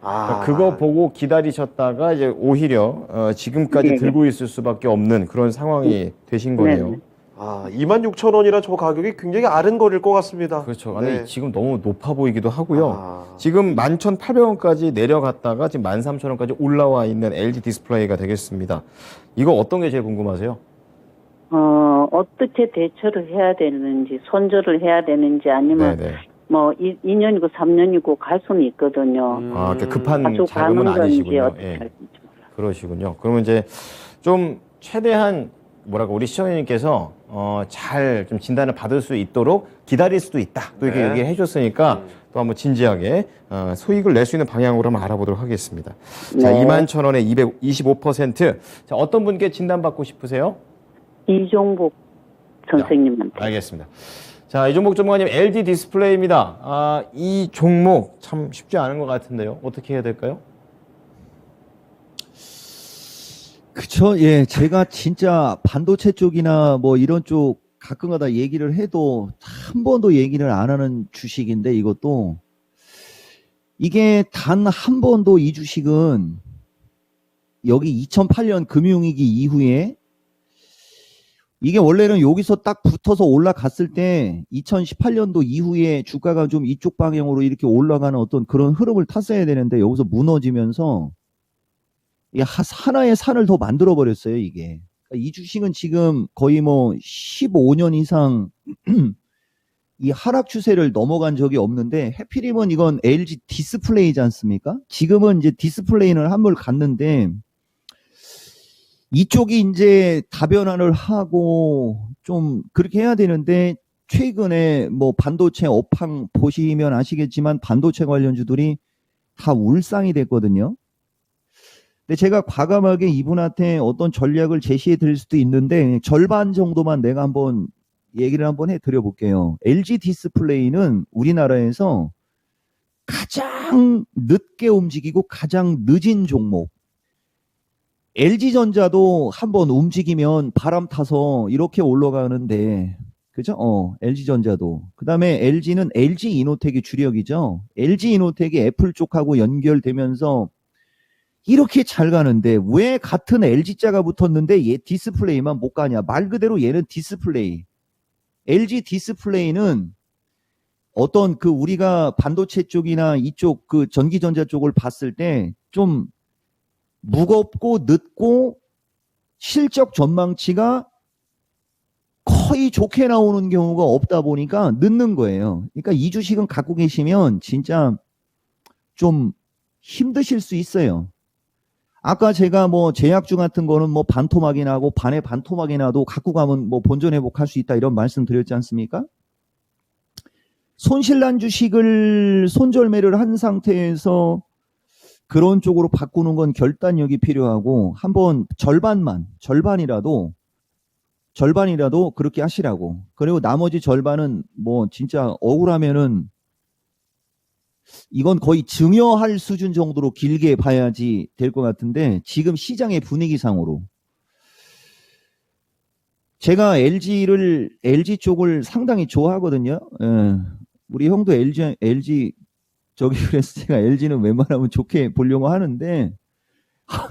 그러니까 그거 보고 기다리셨다가 이제 오히려 지금까지 네네. 들고 있을 수밖에 없는 그런 상황이 되신 거네요. 네네. 26,000원이라 저 가격이 굉장히 아른거릴 것 같습니다. 그렇죠. 아니 네. 지금 너무 높아 보이기도 하고요. 지금 11,800원까지 내려갔다가 지금 13,000원까지 올라와 있는 LG 디스플레이가 되겠습니다. 이거 어떤 게 제일 궁금하세요? 어떻게 대처를 해야 되는지, 손절을 해야 되는지, 아니면 네네. 뭐 2년이고 3년이고 갈 수는 있거든요. 이렇게 급한 가지고 자금은 가는 건지 아니시군요. 어떻게 예. 할지 몰라. 그러시군요. 그러면 이제 좀 최대한 우리 시청자님께서 잘 좀 진단을 받을 수 있도록 기다릴 수도 있다. 또 이렇게 네. 얘기해 주셨으니까 또 한번 진지하게 수익을 낼 수 있는 방향으로 한번 알아보도록 하겠습니다. 자, 네. 21,000원에 225%. 자, 어떤 분께 진단 받고 싶으세요? 이종복 선생님한테. 알겠습니다. 자, 이종복 전문가님 LG 디스플레이입니다. 이 종목 참 쉽지 않은 것 같은데요. 어떻게 해야 될까요? 그쵸. 예. 제가 진짜 반도체 쪽이나 뭐 이런 쪽 가끔가다 얘기를 해도 한 번도 얘기를 안 하는 주식인데, 이것도 이게 단 한 번도 이 주식은 여기 2008년 금융위기 이후에 이게 원래는 여기서 딱 붙어서 올라갔을 때 2018년도 이후에 주가가 좀 이쪽 방향으로 이렇게 올라가는 어떤 그런 흐름을 탔어야 되는데, 여기서 무너지면서 이게 하나의 산을 더 만들어 버렸어요, 이게. 그러니까 이 주식은 지금 거의 뭐 15년 이상 이 하락 추세를 넘어간 적이 없는데 해필이면 이건 LG 디스플레이지 않습니까? 지금은 이제 디스플레이는 한물 갔는데 이쪽이 이제 다변화를 하고 좀 그렇게 해야 되는데 최근에 뭐 반도체 업황 보시면 아시겠지만 반도체 관련주들이 다 울상이 됐거든요. 근데 제가 과감하게 이분한테 어떤 전략을 제시해 드릴 수도 있는데 절반 정도만 내가 한번 얘기를 한번 해드려 볼게요. LG 디스플레이는 우리나라에서 가장 늦게 움직이고 가장 늦은 종목. LG전자도 한번 움직이면 바람 타서 이렇게 올라가는데, 그죠? LG전자도. 그 다음에 LG는 LG이노텍이 주력이죠. LG이노텍이 애플 쪽하고 연결되면서 이렇게 잘 가는데 왜 같은 LG자가 붙었는데 얘 디스플레이만 못 가냐? 말 그대로 얘는 디스플레이. LG 디스플레이는 어떤 그 우리가 반도체 쪽이나 이쪽 그 전기전자 쪽을 봤을 때 좀 무겁고 늦고 실적 전망치가 거의 좋게 나오는 경우가 없다 보니까 늦는 거예요. 그러니까 이 주식은 갖고 계시면 진짜 좀 힘드실 수 있어요. 아까 제가 뭐 제약주 같은 거는 뭐 반토막이 나고 반에 반토막이 나도 갖고 가면 뭐 본전 회복할 수 있다 이런 말씀 드렸지 않습니까? 손실난 주식을 손절매를 한 상태에서 그런 쪽으로 바꾸는 건 결단력이 필요하고 한번 절반이라도 그렇게 하시라고. 그리고 나머지 절반은 뭐 진짜 억울하면은 이건 거의 증여할 수준 정도로 길게 봐야지 될 것 같은데 지금 시장의 분위기상으로 제가 LG 쪽을 상당히 좋아하거든요. 예. 우리 형도 LG 저기 그래서 제가 LG는 웬만하면 좋게 보려고 하는데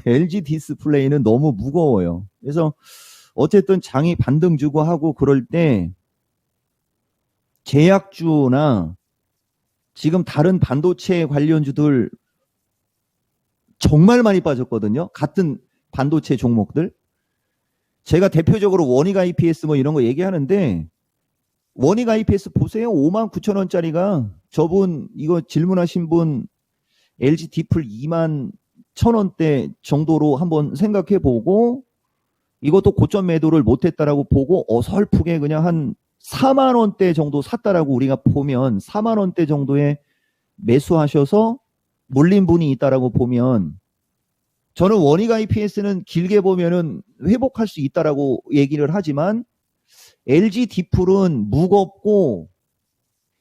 LG 디스플레이는 너무 무거워요. 그래서 어쨌든 장이 반등 주고 하고 그럴 때 제약주나 지금 다른 반도체 관련주들 정말 많이 빠졌거든요. 같은 반도체 종목들. 제가 대표적으로 원익 IPS 뭐 이런 거 얘기하는데 원익 IPS 보세요. 59,000원짜리가 저분 이거 질문하신 분 LG 디플 21,000원대 정도로 한번 생각해 보고 이것도 고점 매도를 못했다라고 보고 어설프게 그냥 한 4만 원대 정도 샀다라고 우리가 보면 4만 원대 정도에 매수하셔서 물린 분이 있다라고 보면 저는 원익 IPS는 길게 보면은 회복할 수 있다라고 얘기를 하지만 LG 디플은 무겁고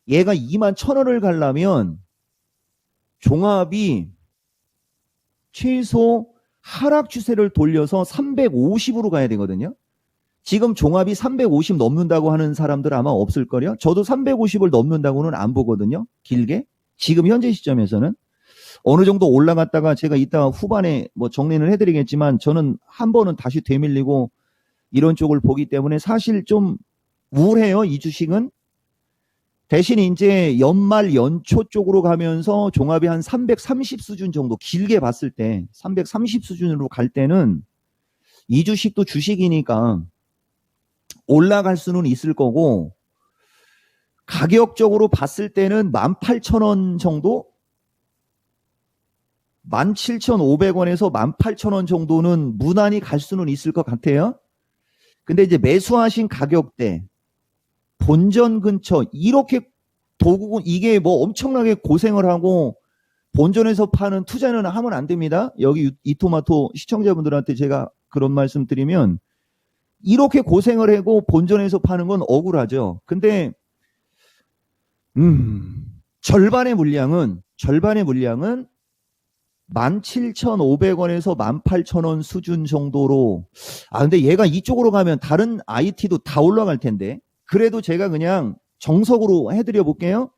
얘가 21,000원을 가려면 종합이 최소 하락 추세를 돌려서 350으로 가야 되거든요. 지금 종합이 350 넘는다고 하는 사람들 아마 없을걸요. 저도 350을 넘는다고는 안 보거든요. 길게. 지금 현재 시점에서는. 어느 정도 올라갔다가 제가 이따가 후반에 뭐 정리는 해드리겠지만 저는 한 번은 다시 되밀리고 이런 쪽을 보기 때문에 사실 좀 우울해요. 이 주식은. 대신 이제 연말 연초 쪽으로 가면서 종합이 한 330 수준 정도 길게 봤을 때 330 수준으로 갈 때는 이 주식도 주식이니까 올라갈 수는 있을 거고 가격적으로 봤을 때는 18,000원 정도 17,500원에서 18,000원 정도는 무난히 갈 수는 있을 것 같아요. 근데 이제 매수하신 가격대 본전 근처 이렇게 도구군 이게 뭐 엄청나게 고생을 하고 본전에서 파는 투자는 하면 안 됩니다. 여기 이토마토 시청자분들한테 제가 그런 말씀 드리면 이렇게 고생을 하고 본전에서 파는 건 억울하죠. 근데 절반의 물량은 17,500원에서 18,000원 수준 정도로 근데 얘가 이쪽으로 가면 다른 IT도 다 올라갈 텐데 그래도 제가 그냥 정석으로 해드려 볼게요.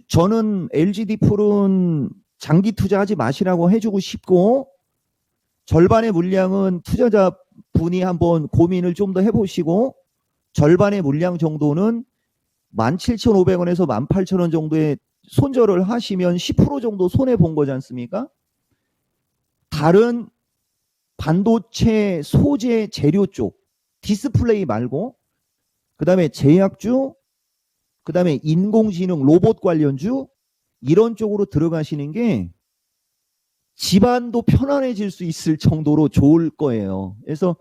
저는 LG 디플은 장기 투자하지 마시라고 해주고 싶고 절반의 물량은 투자자분이 한번 고민을 좀 더 해보시고 절반의 물량 정도는 17,500원에서 18,000원 정도의 손절을 하시면 10% 정도 손해본 거지 않습니까? 다른 반도체 소재 재료 쪽 디스플레이 말고 그 다음에 제약주 그다음에 인공지능 로봇 관련주 이런 쪽으로 들어가시는 게 집안도 편안해질 수 있을 정도로 좋을 거예요. 그래서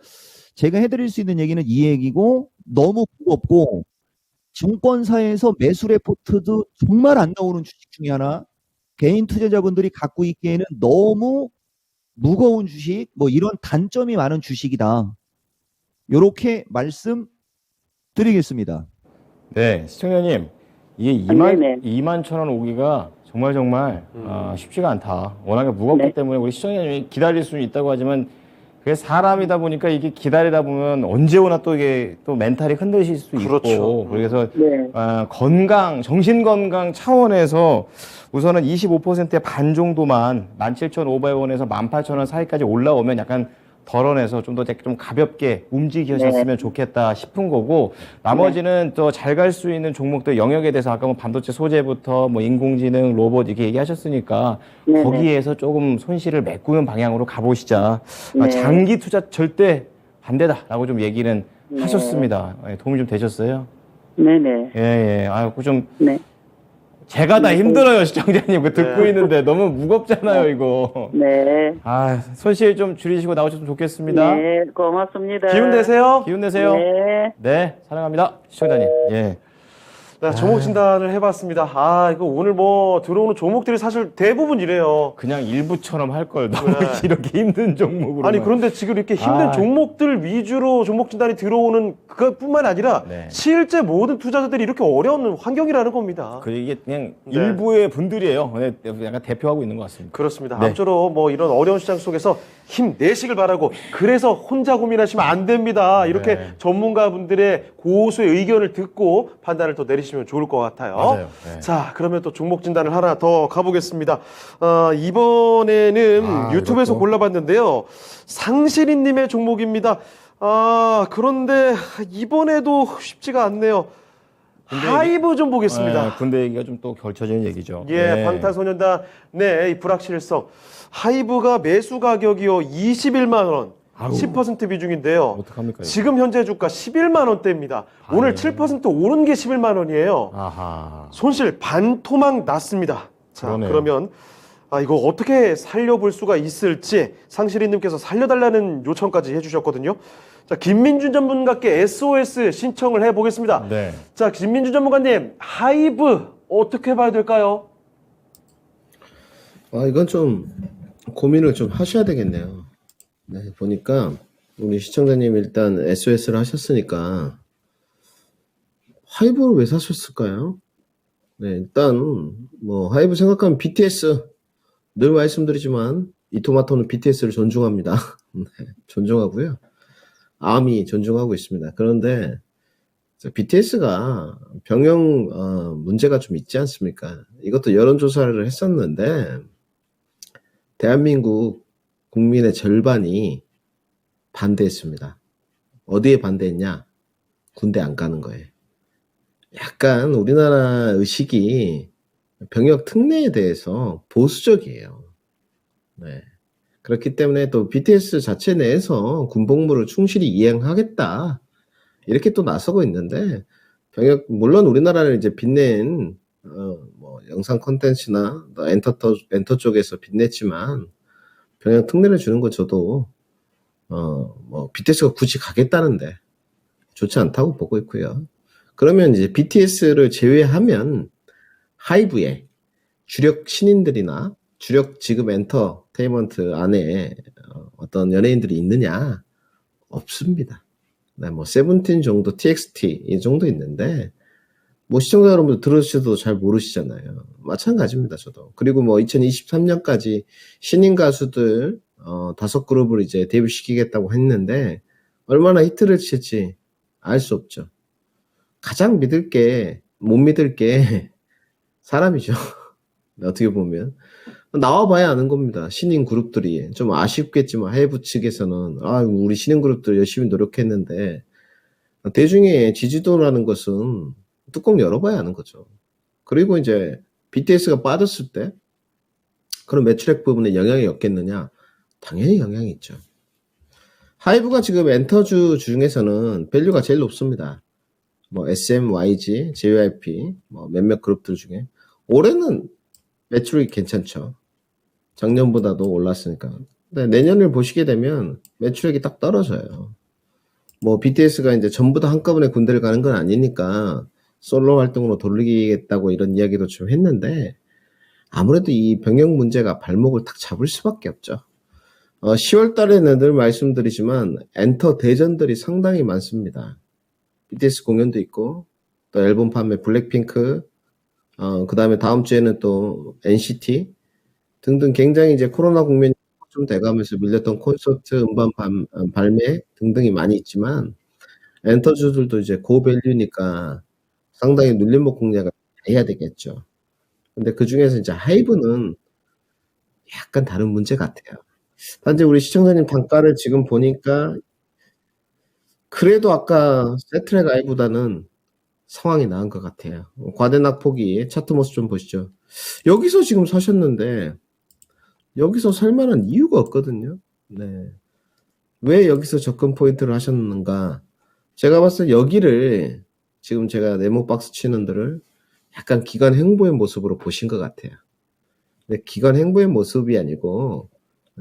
제가 해드릴 수 있는 얘기는 이 얘기고 너무 무겁고 증권사에서 매수 레포트도 정말 안 나오는 주식 중에 하나 개인 투자자분들이 갖고 있기에는 너무 무거운 주식 뭐 이런 단점이 많은 주식이다. 요렇게 말씀드리겠습니다. 네, 시청자님, 이게 네네. 2만 천 원 오기가 정말 쉽지가 않다. 워낙에 무겁기 네. 때문에 우리 시청자님이 기다릴 수는 있다고 하지만 그게 사람이다 보니까 이게 기다리다 보면 언제 오나 또 이게 또 멘탈이 흔들릴 수 그렇죠. 있고 그래서 네. 정신 건강 차원에서 우선은 25%의 반 정도만 17,500원에서 18,000원 사이까지 올라오면 약간 덜어내서 좀 더 좀 가볍게 움직이셨으면 좋겠다 싶은 거고 나머지는 또 잘 갈 수 있는 종목들 영역에 대해서 아까 뭐 반도체 소재부터 뭐 인공지능 로봇 이렇게 얘기하셨으니까 네네. 거기에서 조금 손실을 메꾸는 방향으로 가보시자. 네. 장기 투자 절대 반대다라고 좀 얘기는 네. 하셨습니다. 예, 도움이 좀 되셨어요? 네네. 예. 아유 좀 네. 제가 다 힘들어요 시청자님. 그 듣고 네. 있는데 너무 무겁잖아요 이거. 네. 아 손실 좀 줄이시고 나오셨으면 좋겠습니다. 네. 고맙습니다. 기운 내세요. 기운 내세요. 네. 네, 사랑합니다. 시청자님. 예. 네, 종목 진단을 해봤습니다. 이거 오늘 뭐 들어오는 종목들이 사실 대부분 이래요. 그냥 일부처럼 할 걸 너무 네. 이렇게 힘든 종목으로. 아니 그런데 지금 이렇게 힘든 종목들 위주로 종목 진단이 들어오는 그것뿐만 아니라 네. 실제 모든 투자자들이 이렇게 어려운 환경이라는 겁니다. 이게 그냥 네. 일부의 분들이에요. 네, 약간 대표하고 있는 것 같습니다. 그렇습니다. 네. 앞으로 뭐 이런 어려운 시장 속에서 힘내시길 바라고 그래서 혼자 고민하시면 안 됩니다. 이렇게 네. 전문가분들의 고수의 의견을 듣고 판단을 더 내리시면 좋을 것 같아요. 맞아요. 네. 자, 그러면 또 종목 진단을 하나 더 가보겠습니다. 이번에는 유튜브에서 이것도. 골라봤는데요. 상실이님의 종목입니다. 그런데 이번에도 쉽지가 않네요. 하이브 좀 보겠습니다. 네, 군대 얘기가 좀 또 걸쳐지는 얘기죠. 예, 네. 방탄소년단의 이 불확실성. 하이브가 매수 가격이요 21만 원, 아우. 10% 비중인데요. 어떡합니까, 이거? 지금 현재 주가 11만 원대입니다. 오늘 7% 오른 게 11만 원이에요. 아하. 손실 반토막 났습니다. 자, 그러네요. 그러면 이거 어떻게 살려볼 수가 있을지 상실이님께서 살려달라는 요청까지 해주셨거든요. 자, 김민준 전문가께 SOS 신청을 해보겠습니다. 네. 자, 김민준 전문가님, 하이브 어떻게 봐야 될까요? 이건 좀 고민을 좀 하셔야 되겠네요. 네, 보니까 우리 시청자님 일단 SOS를 하셨으니까 하이브를 왜 사셨을까요? 네, 일단 뭐 하이브 생각하면 BTS 늘 말씀드리지만 이토마토는 BTS를 존중합니다. 네, 존중하고요. 아미 존중하고 있습니다. 그런데 BTS가 병영 문제가 좀 있지 않습니까? 이것도 여론조사를 했었는데 대한민국 국민의 절반이 반대했습니다. 어디에 반대했냐? 군대 안 가는 거예요. 약간 우리나라 의식이 병역 특례에 대해서 보수적이에요. 네. 그렇기 때문에 또 BTS 자체 내에서 군복무를 충실히 이행하겠다. 이렇게 또 나서고 있는데, 병역, 물론 우리나라를 이제 빛낸, 뭐, 영상 콘텐츠나 엔터 쪽에서 빛냈지만, 병역 특례를 주는 거 저도, 뭐, BTS가 굳이 가겠다는데, 좋지 않다고 보고 있고요. 그러면 이제 BTS를 제외하면, 하이브에 주력 신인들이나 주력 지금 엔터테인먼트 안에 어떤 연예인들이 있느냐? 없습니다. 네, 뭐, 세븐틴 정도, TXT, 이 정도 있는데, 뭐, 시청자 여러분들 들으셔도 잘 모르시잖아요. 마찬가지입니다, 저도. 그리고 뭐, 2023년까지 신인 가수들, 5그룹을 이제 데뷔시키겠다고 했는데, 얼마나 히트를 칠지 알 수 없죠. 가장 못 믿을 게 사람이죠. 어떻게 보면. 나와봐야 아는 겁니다. 신인 그룹들이. 좀 아쉽겠지만, 하이브 측에서는, 우리 신인 그룹들 열심히 노력했는데, 대중의 지지도라는 것은 뚜껑 열어봐야 아는 거죠. 그리고 이제, BTS가 빠졌을 때, 그런 매출액 부분에 영향이 없겠느냐? 당연히 영향이 있죠. 하이브가 지금 엔터주 중에서는 밸류가 제일 높습니다. 뭐 SM, YG, JYP, 뭐 몇몇 그룹들 중에 올해는 매출이 괜찮죠. 작년보다도 올랐으니까. 근데 내년을 보시게 되면 매출액이 딱 떨어져요. 뭐 BTS가 이제 전부 다 한꺼번에 군대를 가는 건 아니니까 솔로 활동으로 돌리겠다고 이런 이야기도 좀 했는데 아무래도 이 병역 문제가 발목을 탁 잡을 수밖에 없죠. 10월 달에는 늘 말씀드리지만 엔터 대전들이 상당히 많습니다. BTS 공연도 있고 또 앨범 판매 블랙핑크 그 다음에 다음 주에는 또 NCT 등등 굉장히 이제 코로나 국면이 좀 돼가면서 밀렸던 콘서트, 음반 발매 등등이 많이 있지만 엔터주들도 이제 고밸류니까 상당히 눌림목 공략을 해야 되겠죠. 근데 그 중에서 이제 하이브는 약간 다른 문제 같아요. 단지 우리 시청자님 단가를 지금 보니까 그래도 아까 세트랙 아이보다는 상황이 나은 것 같아요. 과대낙폭이 차트 모습 좀 보시죠. 여기서 지금 사셨는데 여기서 살 만한 이유가 없거든요. 네. 왜 여기서 접근 포인트를 하셨는가? 제가 봤을 때 여기를 지금 제가 네모 박스 치는들을 약간 기관 행보의 모습으로 보신 것 같아요. 근데 기관 행보의 모습이 아니고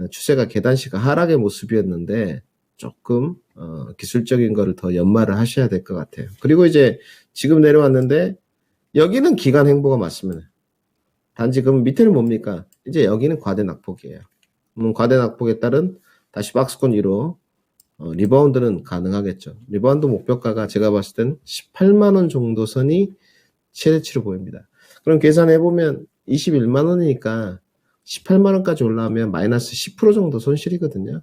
추세가 계단식 하락의 모습이었는데 조금 기술적인 거를 더 연마를 하셔야 될 것 같아요. 그리고 이제 지금 내려왔는데 여기는 기관 행보가 맞습니다. 단지 그럼 밑에는 뭡니까? 이제 여기는 과대 낙폭이에요. 과대 낙폭에 따른 다시 박스권 위로 리바운드는 가능하겠죠. 리바운드 목표가가 제가 봤을 땐 18만 원 정도 선이 최대치로 보입니다. 그럼 계산해보면 21만 원이니까 18만 원까지 올라오면 마이너스 10% 정도 손실이거든요.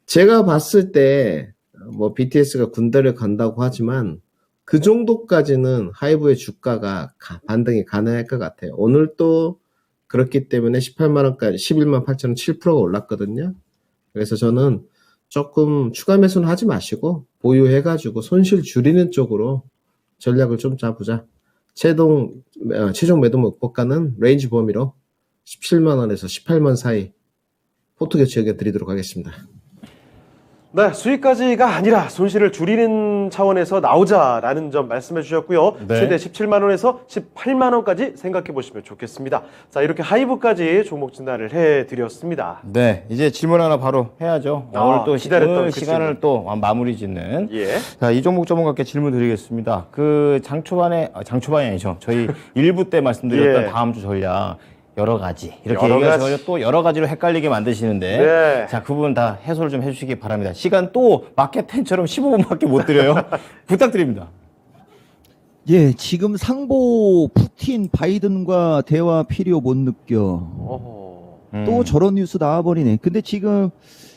제가 봤을 때 뭐 BTS가 군대를 간다고 하지만 그 정도까지는 하이브의 주가가 반등이 가능할 것 같아요. 오늘 또 그렇기 때문에 18만 원까지 11만 8천 원 7%가 올랐거든요. 그래서 저는 조금 추가 매수는 하지 마시고 보유해가지고 손실 줄이는 쪽으로 전략을 좀 짜보자. 최종 매도 목표가는 레인지 범위로 17만 원에서 18만 사이 포트 교체 의견 드리도록 하겠습니다. 네, 수익까지가 아니라 손실을 줄이는 차원에서 나오자라는 점 말씀해 주셨고요. 네. 최대 17만 원에서 18만 원까지 생각해 보시면 좋겠습니다. 자, 이렇게 하이브까지 종목 진단을 해드렸습니다. 네, 이제 질문 하나 바로 해야죠. 오늘 또 기다렸던 오늘 그 시간을 질문. 또 마무리 짓는. 예. 자, 이 종목 전문가께 질문 드리겠습니다. 그 장초반이 아니죠. 저희 1부 때 말씀드렸던 예. 다음 주 전략 여러 가지 이렇게 여러 얘기해서 가지. 또 여러 가지로 헷갈리게 만드시는데 네. 자, 그 부분 다 해소를 좀 해주시기 바랍니다. 시간 또 마켓 10처럼 15분밖에 못 드려요. 부탁드립니다. 예, 지금 상보 푸틴 바이든과 대화 필요 못 느껴. 어허. 또 저런 뉴스 나와버리네. 근데 지금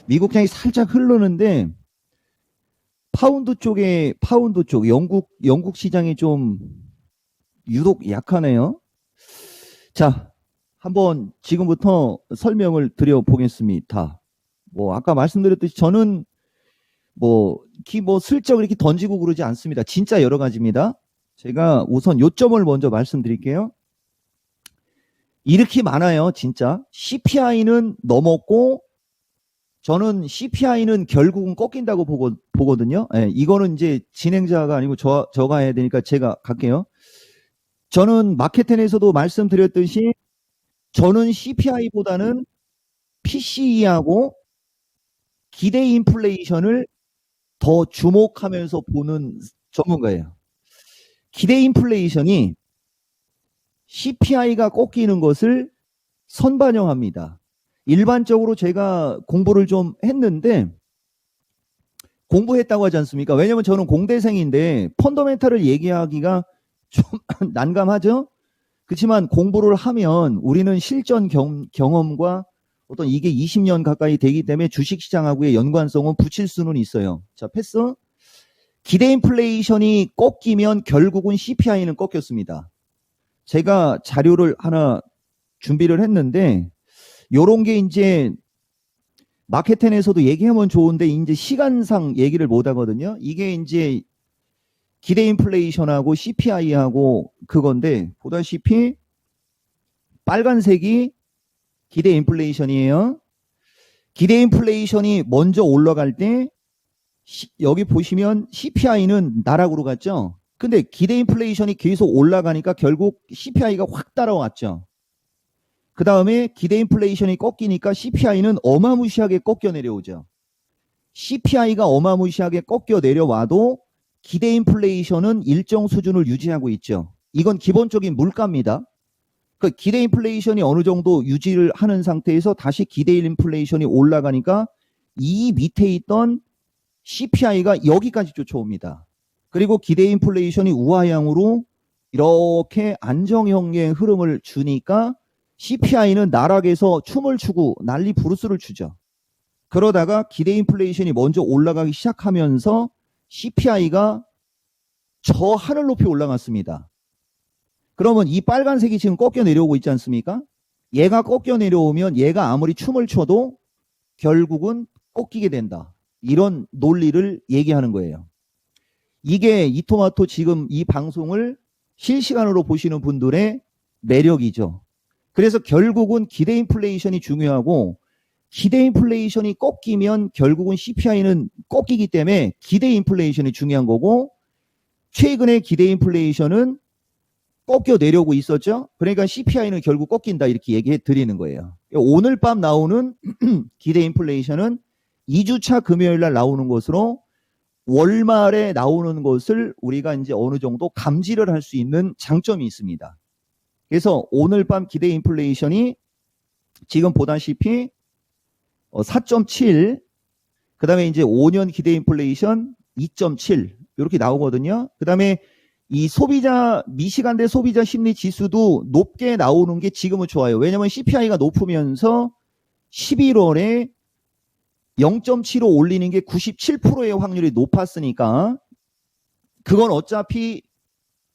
미국장이 살짝 흐르는데 파운드 쪽 영국 시장이 좀 유독 약하네요. 자, 한번 지금부터 설명을 드려보겠습니다. 뭐 아까 말씀드렸듯이 저는 뭐 슬쩍 이렇게 던지고 그러지 않습니다. 진짜 여러 가지입니다. 제가 우선 요점을 먼저 말씀드릴게요. 이렇게 많아요, 진짜. CPI는 넘었고, 저는 CPI는 결국은 꺾인다고 보거든요. 예, 이거는 이제 진행자가 아니고 저가 해야 되니까 제가 갈게요. 저는 마켓텐에서도 말씀드렸듯이, 저는 CPI보다는 PCE하고 기대 인플레이션을 더 주목하면서 보는 전문가예요. 기대 인플레이션이 CPI가 꺾이는 것을 선반영합니다. 일반적으로 제가 공부를 좀 했는데 공부했다고 하지 않습니까? 왜냐면 저는 공대생인데 펀더멘탈을 얘기하기가 좀 난감하죠? 그렇지만 공부를 하면 우리는 실전 경험과 어떤 이게 20년 가까이 되기 때문에 주식시장하고의 연관성은 붙일 수는 있어요. 자, 패스. 기대 인플레이션이 꺾이면 결국은 CPI는 꺾였습니다. 제가 자료를 하나 준비를 했는데 요런 게 이제 마켓텐에서도 얘기하면 좋은데 이제 시간상 얘기를 못 하거든요. 이게 이제 기대 인플레이션하고 CPI하고 그건데 보다시피 빨간색이 기대 인플레이션이에요. 기대 인플레이션이 먼저 올라갈 때 여기 보시면 CPI는 나락으로 갔죠. 근데 기대 인플레이션이 계속 올라가니까 결국 CPI가 확 따라왔죠. 그 다음에 기대 인플레이션이 꺾이니까 CPI는 어마무시하게 꺾여 내려오죠. CPI가 어마무시하게 꺾여 내려와도 기대 인플레이션은 일정 수준을 유지하고 있죠. 이건 기본적인 물가입니다. 그 기대 인플레이션이 어느 정도 유지를 하는 상태에서 다시 기대 인플레이션이 올라가니까 이 밑에 있던 CPI가 여기까지 쫓아옵니다. 그리고 기대 인플레이션이 우하향으로 이렇게 안정형의 흐름을 주니까 CPI는 나락에서 춤을 추고 난리 부르스를 추죠. 그러다가 기대 인플레이션이 먼저 올라가기 시작하면서 CPI가 저 하늘 높이 올라갔습니다. 그러면 이 빨간색이 지금 꺾여 내려오고 있지 않습니까? 얘가 꺾여 내려오면 얘가 아무리 춤을 춰도 결국은 꺾이게 된다. 이런 논리를 얘기하는 거예요. 이게 이토마토 지금 이 방송을 실시간으로 보시는 분들의 매력이죠. 그래서 결국은 기대 인플레이션이 중요하고 기대 인플레이션이 꺾이면 결국은 CPI는 꺾이기 때문에 기대 인플레이션이 중요한 거고 최근에 기대 인플레이션은 꺾여 내려오고 있었죠. 그러니까 CPI는 결국 꺾인다 이렇게 얘기해 드리는 거예요. 오늘 밤 나오는 기대 인플레이션은 2주차 금요일 날 나오는 것으로 월말에 나오는 것을 우리가 이제 어느 정도 감지를 할 수 있는 장점이 있습니다. 그래서 오늘 밤 기대 인플레이션이 지금 보다시피 4.7, 그 다음에 이제 5년 기대 인플레이션 2.7 이렇게 나오거든요. 그 다음에 이 미시간대 소비자 심리 지수도 높게 나오는 게 지금은 좋아요. 왜냐하면 CPI가 높으면서 11월에 0.75 올리는 게 97%의 확률이 높았으니까 그건 어차피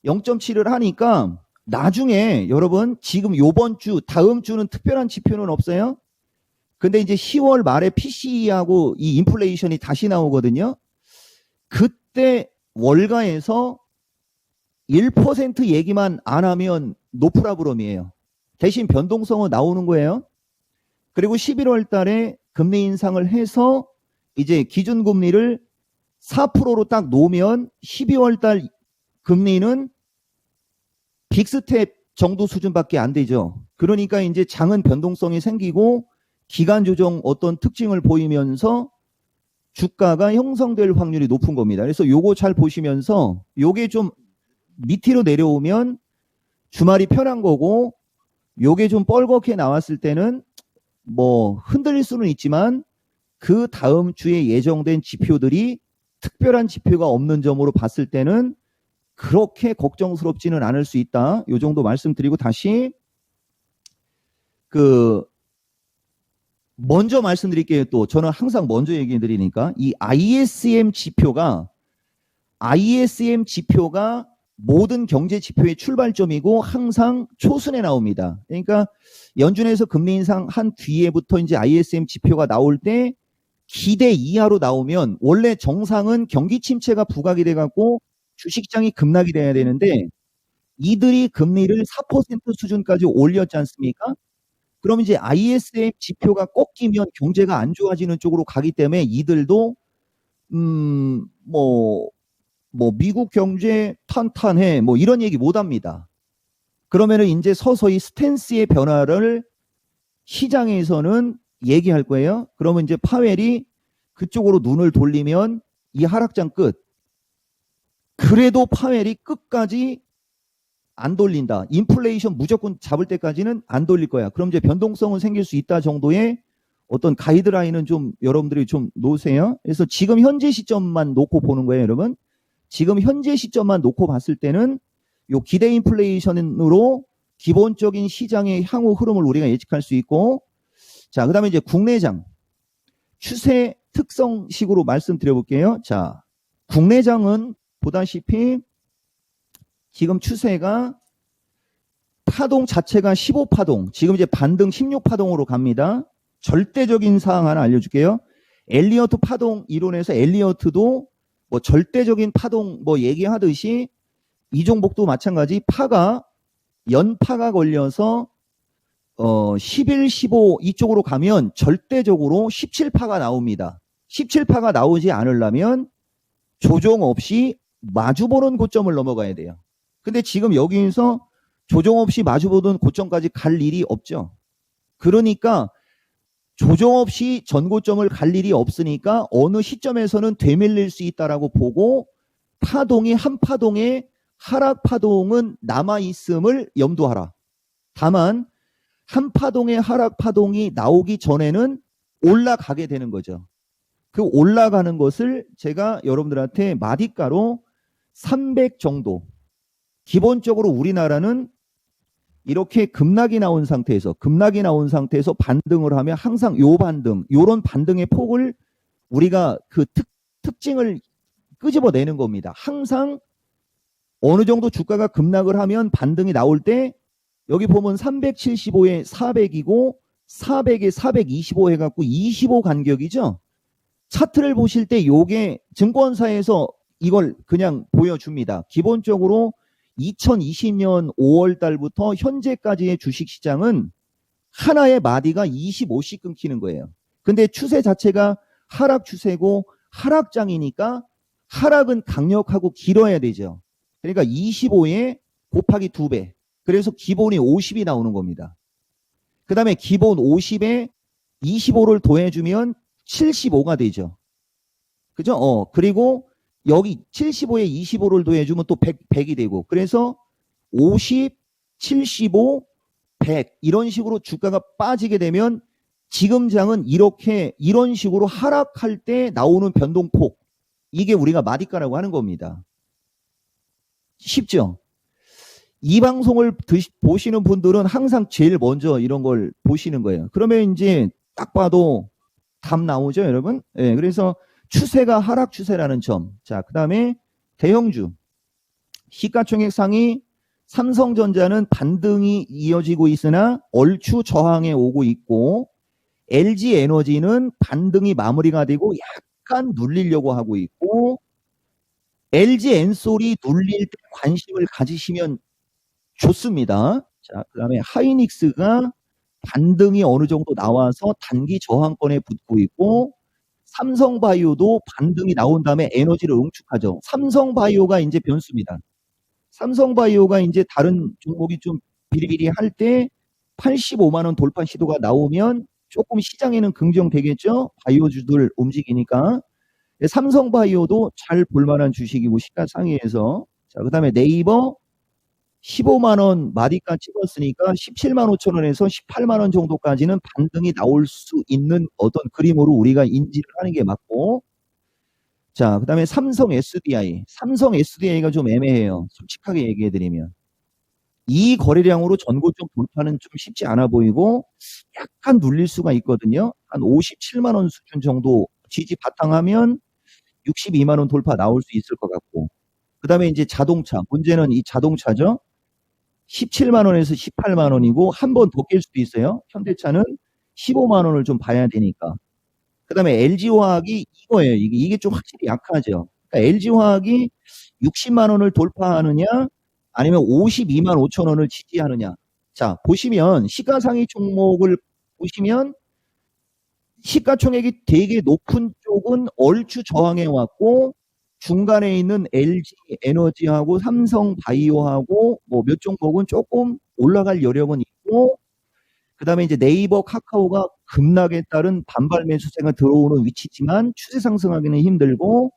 0.7을 하니까 나중에 여러분 지금 요번 주 다음 주는 특별한 지표는 없어요. 근데 이제 10월 말에 PCE하고 이 인플레이션이 다시 나오거든요. 그때 월가에서 1% 얘기만 안 하면 노프라브럼이에요. 대신 변동성은 나오는 거예요. 그리고 11월 달에 금리 인상을 해서 이제 기준금리를 4%로 딱 놓으면 12월 달 금리는 빅스텝 정도 수준밖에 안 되죠. 그러니까 이제 장은 변동성이 생기고 기간 조정 어떤 특징을 보이면서 주가가 형성될 확률이 높은 겁니다. 그래서 요거 잘 보시면서 요게 좀 밑으로 내려오면 주말이 편한 거고 요게 좀 뻘겋게 나왔을 때는 뭐 흔들릴 수는 있지만 그 다음 주에 예정된 지표들이 특별한 지표가 없는 점으로 봤을 때는 그렇게 걱정스럽지는 않을 수 있다. 요 정도 말씀드리고 다시 먼저 말씀드릴게요. 또 저는 항상 먼저 얘기해 드리니까 이 ISM 지표가 모든 경제 지표의 출발점이고 항상 초순에 나옵니다. 그러니까 연준에서 금리 인상한 뒤에부터 이제 ISM 지표가 나올 때 기대 이하로 나오면 원래 정상은 경기 침체가 부각이 돼 갖고 주식시장이 급락이 돼야 되는데 이들이 금리를 4% 수준까지 올렸지 않습니까? 그럼 이제 ISM 지표가 꺾이면 경제가 안 좋아지는 쪽으로 가기 때문에 이들도 미국 경제 탄탄해 뭐 이런 얘기 못 합니다. 그러면은 이제 서서히 스탠스의 변화를 시장에서는 얘기할 거예요. 그러면 이제 파웰이 그쪽으로 눈을 돌리면 이 하락장 끝. 그래도 파웰이 끝까지 안 돌린다. 인플레이션 무조건 잡을 때까지는 안 돌릴 거야. 그럼 이제 변동성은 생길 수 있다 정도의 어떤 가이드라인은 좀 여러분들이 좀 놓으세요. 그래서 지금 현재 시점만 놓고 보는 거예요, 여러분. 지금 현재 시점만 놓고 봤을 때는 요 기대 인플레이션으로 기본적인 시장의 향후 흐름을 우리가 예측할 수 있고, 자, 그 다음에 이제 국내장 추세 특성식으로 말씀드려볼게요. 자, 국내장은 보다시피 지금 추세가 파동 자체가 15파동, 지금 이제 반등 16파동으로 갑니다. 절대적인 사항 하나 알려줄게요. 엘리어트 파동 이론에서 엘리어트도 뭐 절대적인 파동 뭐 얘기하듯이 이 종목도 마찬가지 연파가 걸려서 11, 15 이쪽으로 가면 절대적으로 17파가 나옵니다. 17파가 나오지 않으려면 조정 없이 마주보는 고점을 넘어가야 돼요. 근데 지금 여기에서 조정 없이 마주보던 고점까지 갈 일이 없죠. 그러니까 조정 없이 전고점을 갈 일이 없으니까 어느 시점에서는 되밀릴 수 있다라고 보고 파동이 한 파동의 하락 파동은 남아 있음을 염두하라. 다만 한 파동의 하락 파동이 나오기 전에는 올라가게 되는 거죠. 그 올라가는 것을 제가 여러분들한테 마디가로 300 정도. 기본적으로 우리나라는 이렇게 급락이 나온 상태에서 반등을 하면 항상 요런 반등의 폭을 우리가 그 특징을 끄집어내는 겁니다. 항상 어느 정도 주가가 급락을 하면 반등이 나올 때 여기 보면 375에 400이고 400에 425 해갖고 25 간격이죠. 차트를 보실 때 요게 증권사에서 이걸 그냥 보여줍니다. 기본적으로 2020년 5월 달부터 현재까지의 주식시장은 하나의 마디가 25씩 끊기는 거예요. 근데 추세 자체가 하락 추세고 하락장이니까 하락은 강력하고 길어야 되죠. 그러니까 25에 곱하기 2배. 그래서 기본이 50이 나오는 겁니다. 그 다음에 기본 50에 25를 더해주면 75가 되죠. 그죠? 그리고 여기 75에 25를 더해주면 또 100이 되고, 그래서 50, 75, 100 이런 식으로 주가가 빠지게 되면 지금 장은 이런 식으로 하락할 때 나오는 변동폭, 이게 우리가 마디가라고 하는 겁니다. 쉽죠? 이 방송을 보시는 분들은 항상 제일 먼저 이런 걸 보시는 거예요. 그러면 이제 딱 봐도 답 나오죠, 여러분? 네, 그래서 추세가 하락 추세라는 점. 자, 그 다음에 대형주. 시가총액 상위 삼성전자는 반등이 이어지고 있으나 얼추 저항에 오고 있고, LG에너지는 반등이 마무리가 되고 약간 눌리려고 하고 있고, LG엔솔이 눌릴 때 관심을 가지시면 좋습니다. 자, 그 다음에 하이닉스가 반등이 어느 정도 나와서 단기 저항권에 붙고 있고, 삼성바이오도 반등이 나온 다음에 에너지를 응축하죠. 삼성바이오가 이제 변수입니다. 삼성바이오가 이제 다른 종목이 좀 비리비리 할 때 85만 원 돌파 시도가 나오면 조금 시장에는 긍정되겠죠. 바이오주들 움직이니까. 삼성바이오도 잘 볼만한 주식이고 시가상위에서. 자, 그 다음에 네이버 15만 원 마디가 찍었으니까 17만 5천 원에서 18만 원 정도까지는 반등이 나올 수 있는 어떤 그림으로 우리가 인지를 하는 게 맞고, 자, 그 다음에 삼성 SDI가 좀 애매해요. 솔직하게 얘기해드리면 이 거래량으로 전고점 돌파는 좀 쉽지 않아 보이고 약간 눌릴 수가 있거든요. 한 57만 원 수준 정도 지지 바탕하면 62만 원 돌파 나올 수 있을 것 같고, 그 다음에 이제 자동차, 문제는 이 자동차죠. 17만 원에서 18만 원이고 한 번 더 깰 수도 있어요. 현대차는 15만 원을 좀 봐야 되니까. 그 다음에 LG화학이 이거예요. 이게 좀 확실히 약하죠. 그러니까 LG화학이 60만 원을 돌파하느냐 아니면 52만 5천 원을 지지하느냐. 자, 보시면 시가상위 종목을 보시면 시가총액이 되게 높은 쪽은 얼추 저항해 왔고, 중간에 있는 LG에너지하고 삼성바이오하고 뭐 몇 종목은 조금 올라갈 여력은 있고, 그 다음에 이제 네이버, 카카오가 급락에 따른 반발 매수세가 들어오는 위치지만 추세 상승하기는 힘들고,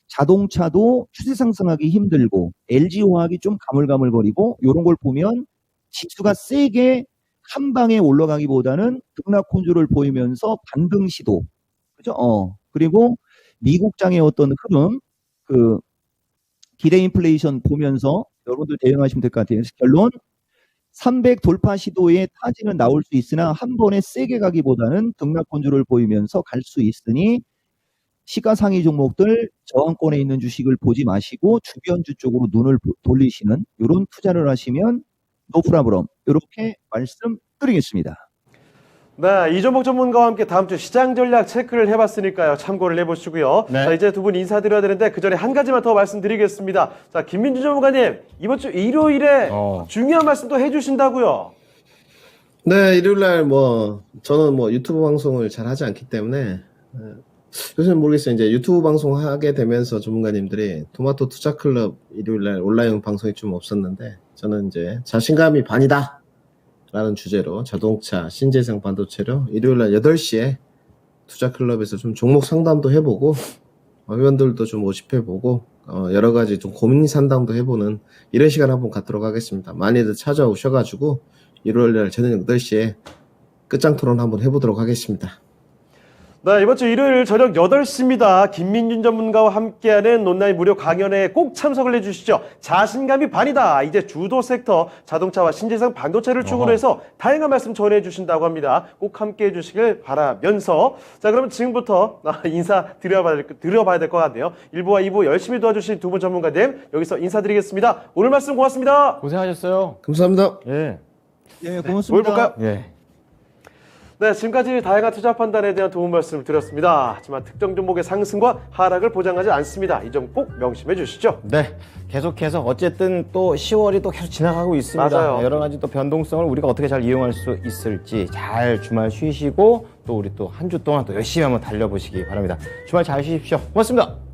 자동차도 추세 상승하기 힘들고, LG화학이 좀 가물가물거리고, 이런 걸 보면 지수가 세게 한 방에 올라가기보다는 등락 콘조를 보이면서 반등 시도, 그죠? 그리고 미국장의 어떤 흐름, 그 기대 인플레이션 보면서 여러분들 대응하시면 될 것 같아요. 결론 300 돌파 시도에 타지는 나올 수 있으나 한 번에 세게 가기보다는 등락 콘조를 보이면서 갈 수 있으니 시가상위 종목들 저항권에 있는 주식을 보지 마시고 주변주 쪽으로 눈을 돌리시는 이런 투자를 하시면 노프라브럼 이렇게 말씀드리겠습니다. 네, 이종목 전문가와 함께 다음 주 시장 전략 체크를 해봤으니까요. 참고를 해보시고요. 네. 자, 이제 두 분 인사드려야 되는데 그 전에 한 가지만 더 말씀드리겠습니다. 자, 김민주 전문가님, 이번 주 일요일에 중요한 말씀도 해주신다고요. 네, 일요일날 저는 유튜브 방송을 잘 하지 않기 때문에 요새는 모르겠어요. 이제 유튜브 방송 하게 되면서 전문가님들이 토마토 투자 클럽 일요일날 온라인 방송이 좀 없었는데 저는 이제 자신감이 반이다 라는 주제로 자동차, 신재생 반도체로 일요일날 8시에 투자 클럽에서 좀 종목 상담도 해보고 회원들도 좀 모집해보고 여러 가지 좀 고민 상담도 해보는 이런 시간 한번 갖도록 하겠습니다. 많이들 찾아오셔가지고 일요일날 저녁 8시에 끝장 토론 한번 해보도록 하겠습니다. 네, 이번 주 일요일 저녁 8시입니다. 김민준 전문가와 함께하는 온라인 무료 강연에 꼭 참석을 해주시죠. 자신감이 반이다. 이제 주도 섹터 자동차와 신재생 반도체를 축으로 해서 다양한 말씀 전해주신다고 합니다. 꼭 함께해 주시길 바라면서 자, 그러면 지금부터 인사 드려봐야 될 것 같네요. 1부와 2부 열심히 도와주신 두 분 전문가님 여기서 인사드리겠습니다. 오늘 말씀 고맙습니다. 고생하셨어요. 감사합니다. 예. 예, 뭘 고맙습니다. 볼까요? 예. 네, 지금까지 다양한 투자 판단에 대한 도움 말씀을 드렸습니다. 하지만 특정 종목의 상승과 하락을 보장하지 않습니다. 이 점 꼭 명심해 주시죠. 네, 계속해서 어쨌든 또 10월이 또 계속 지나가고 있습니다. 맞아요. 여러 가지 또 변동성을 우리가 어떻게 잘 이용할 수 있을지 잘 주말 쉬시고 또 우리 또 한 주 동안 또 열심히 한번 달려보시기 바랍니다. 주말 잘 쉬십시오. 고맙습니다.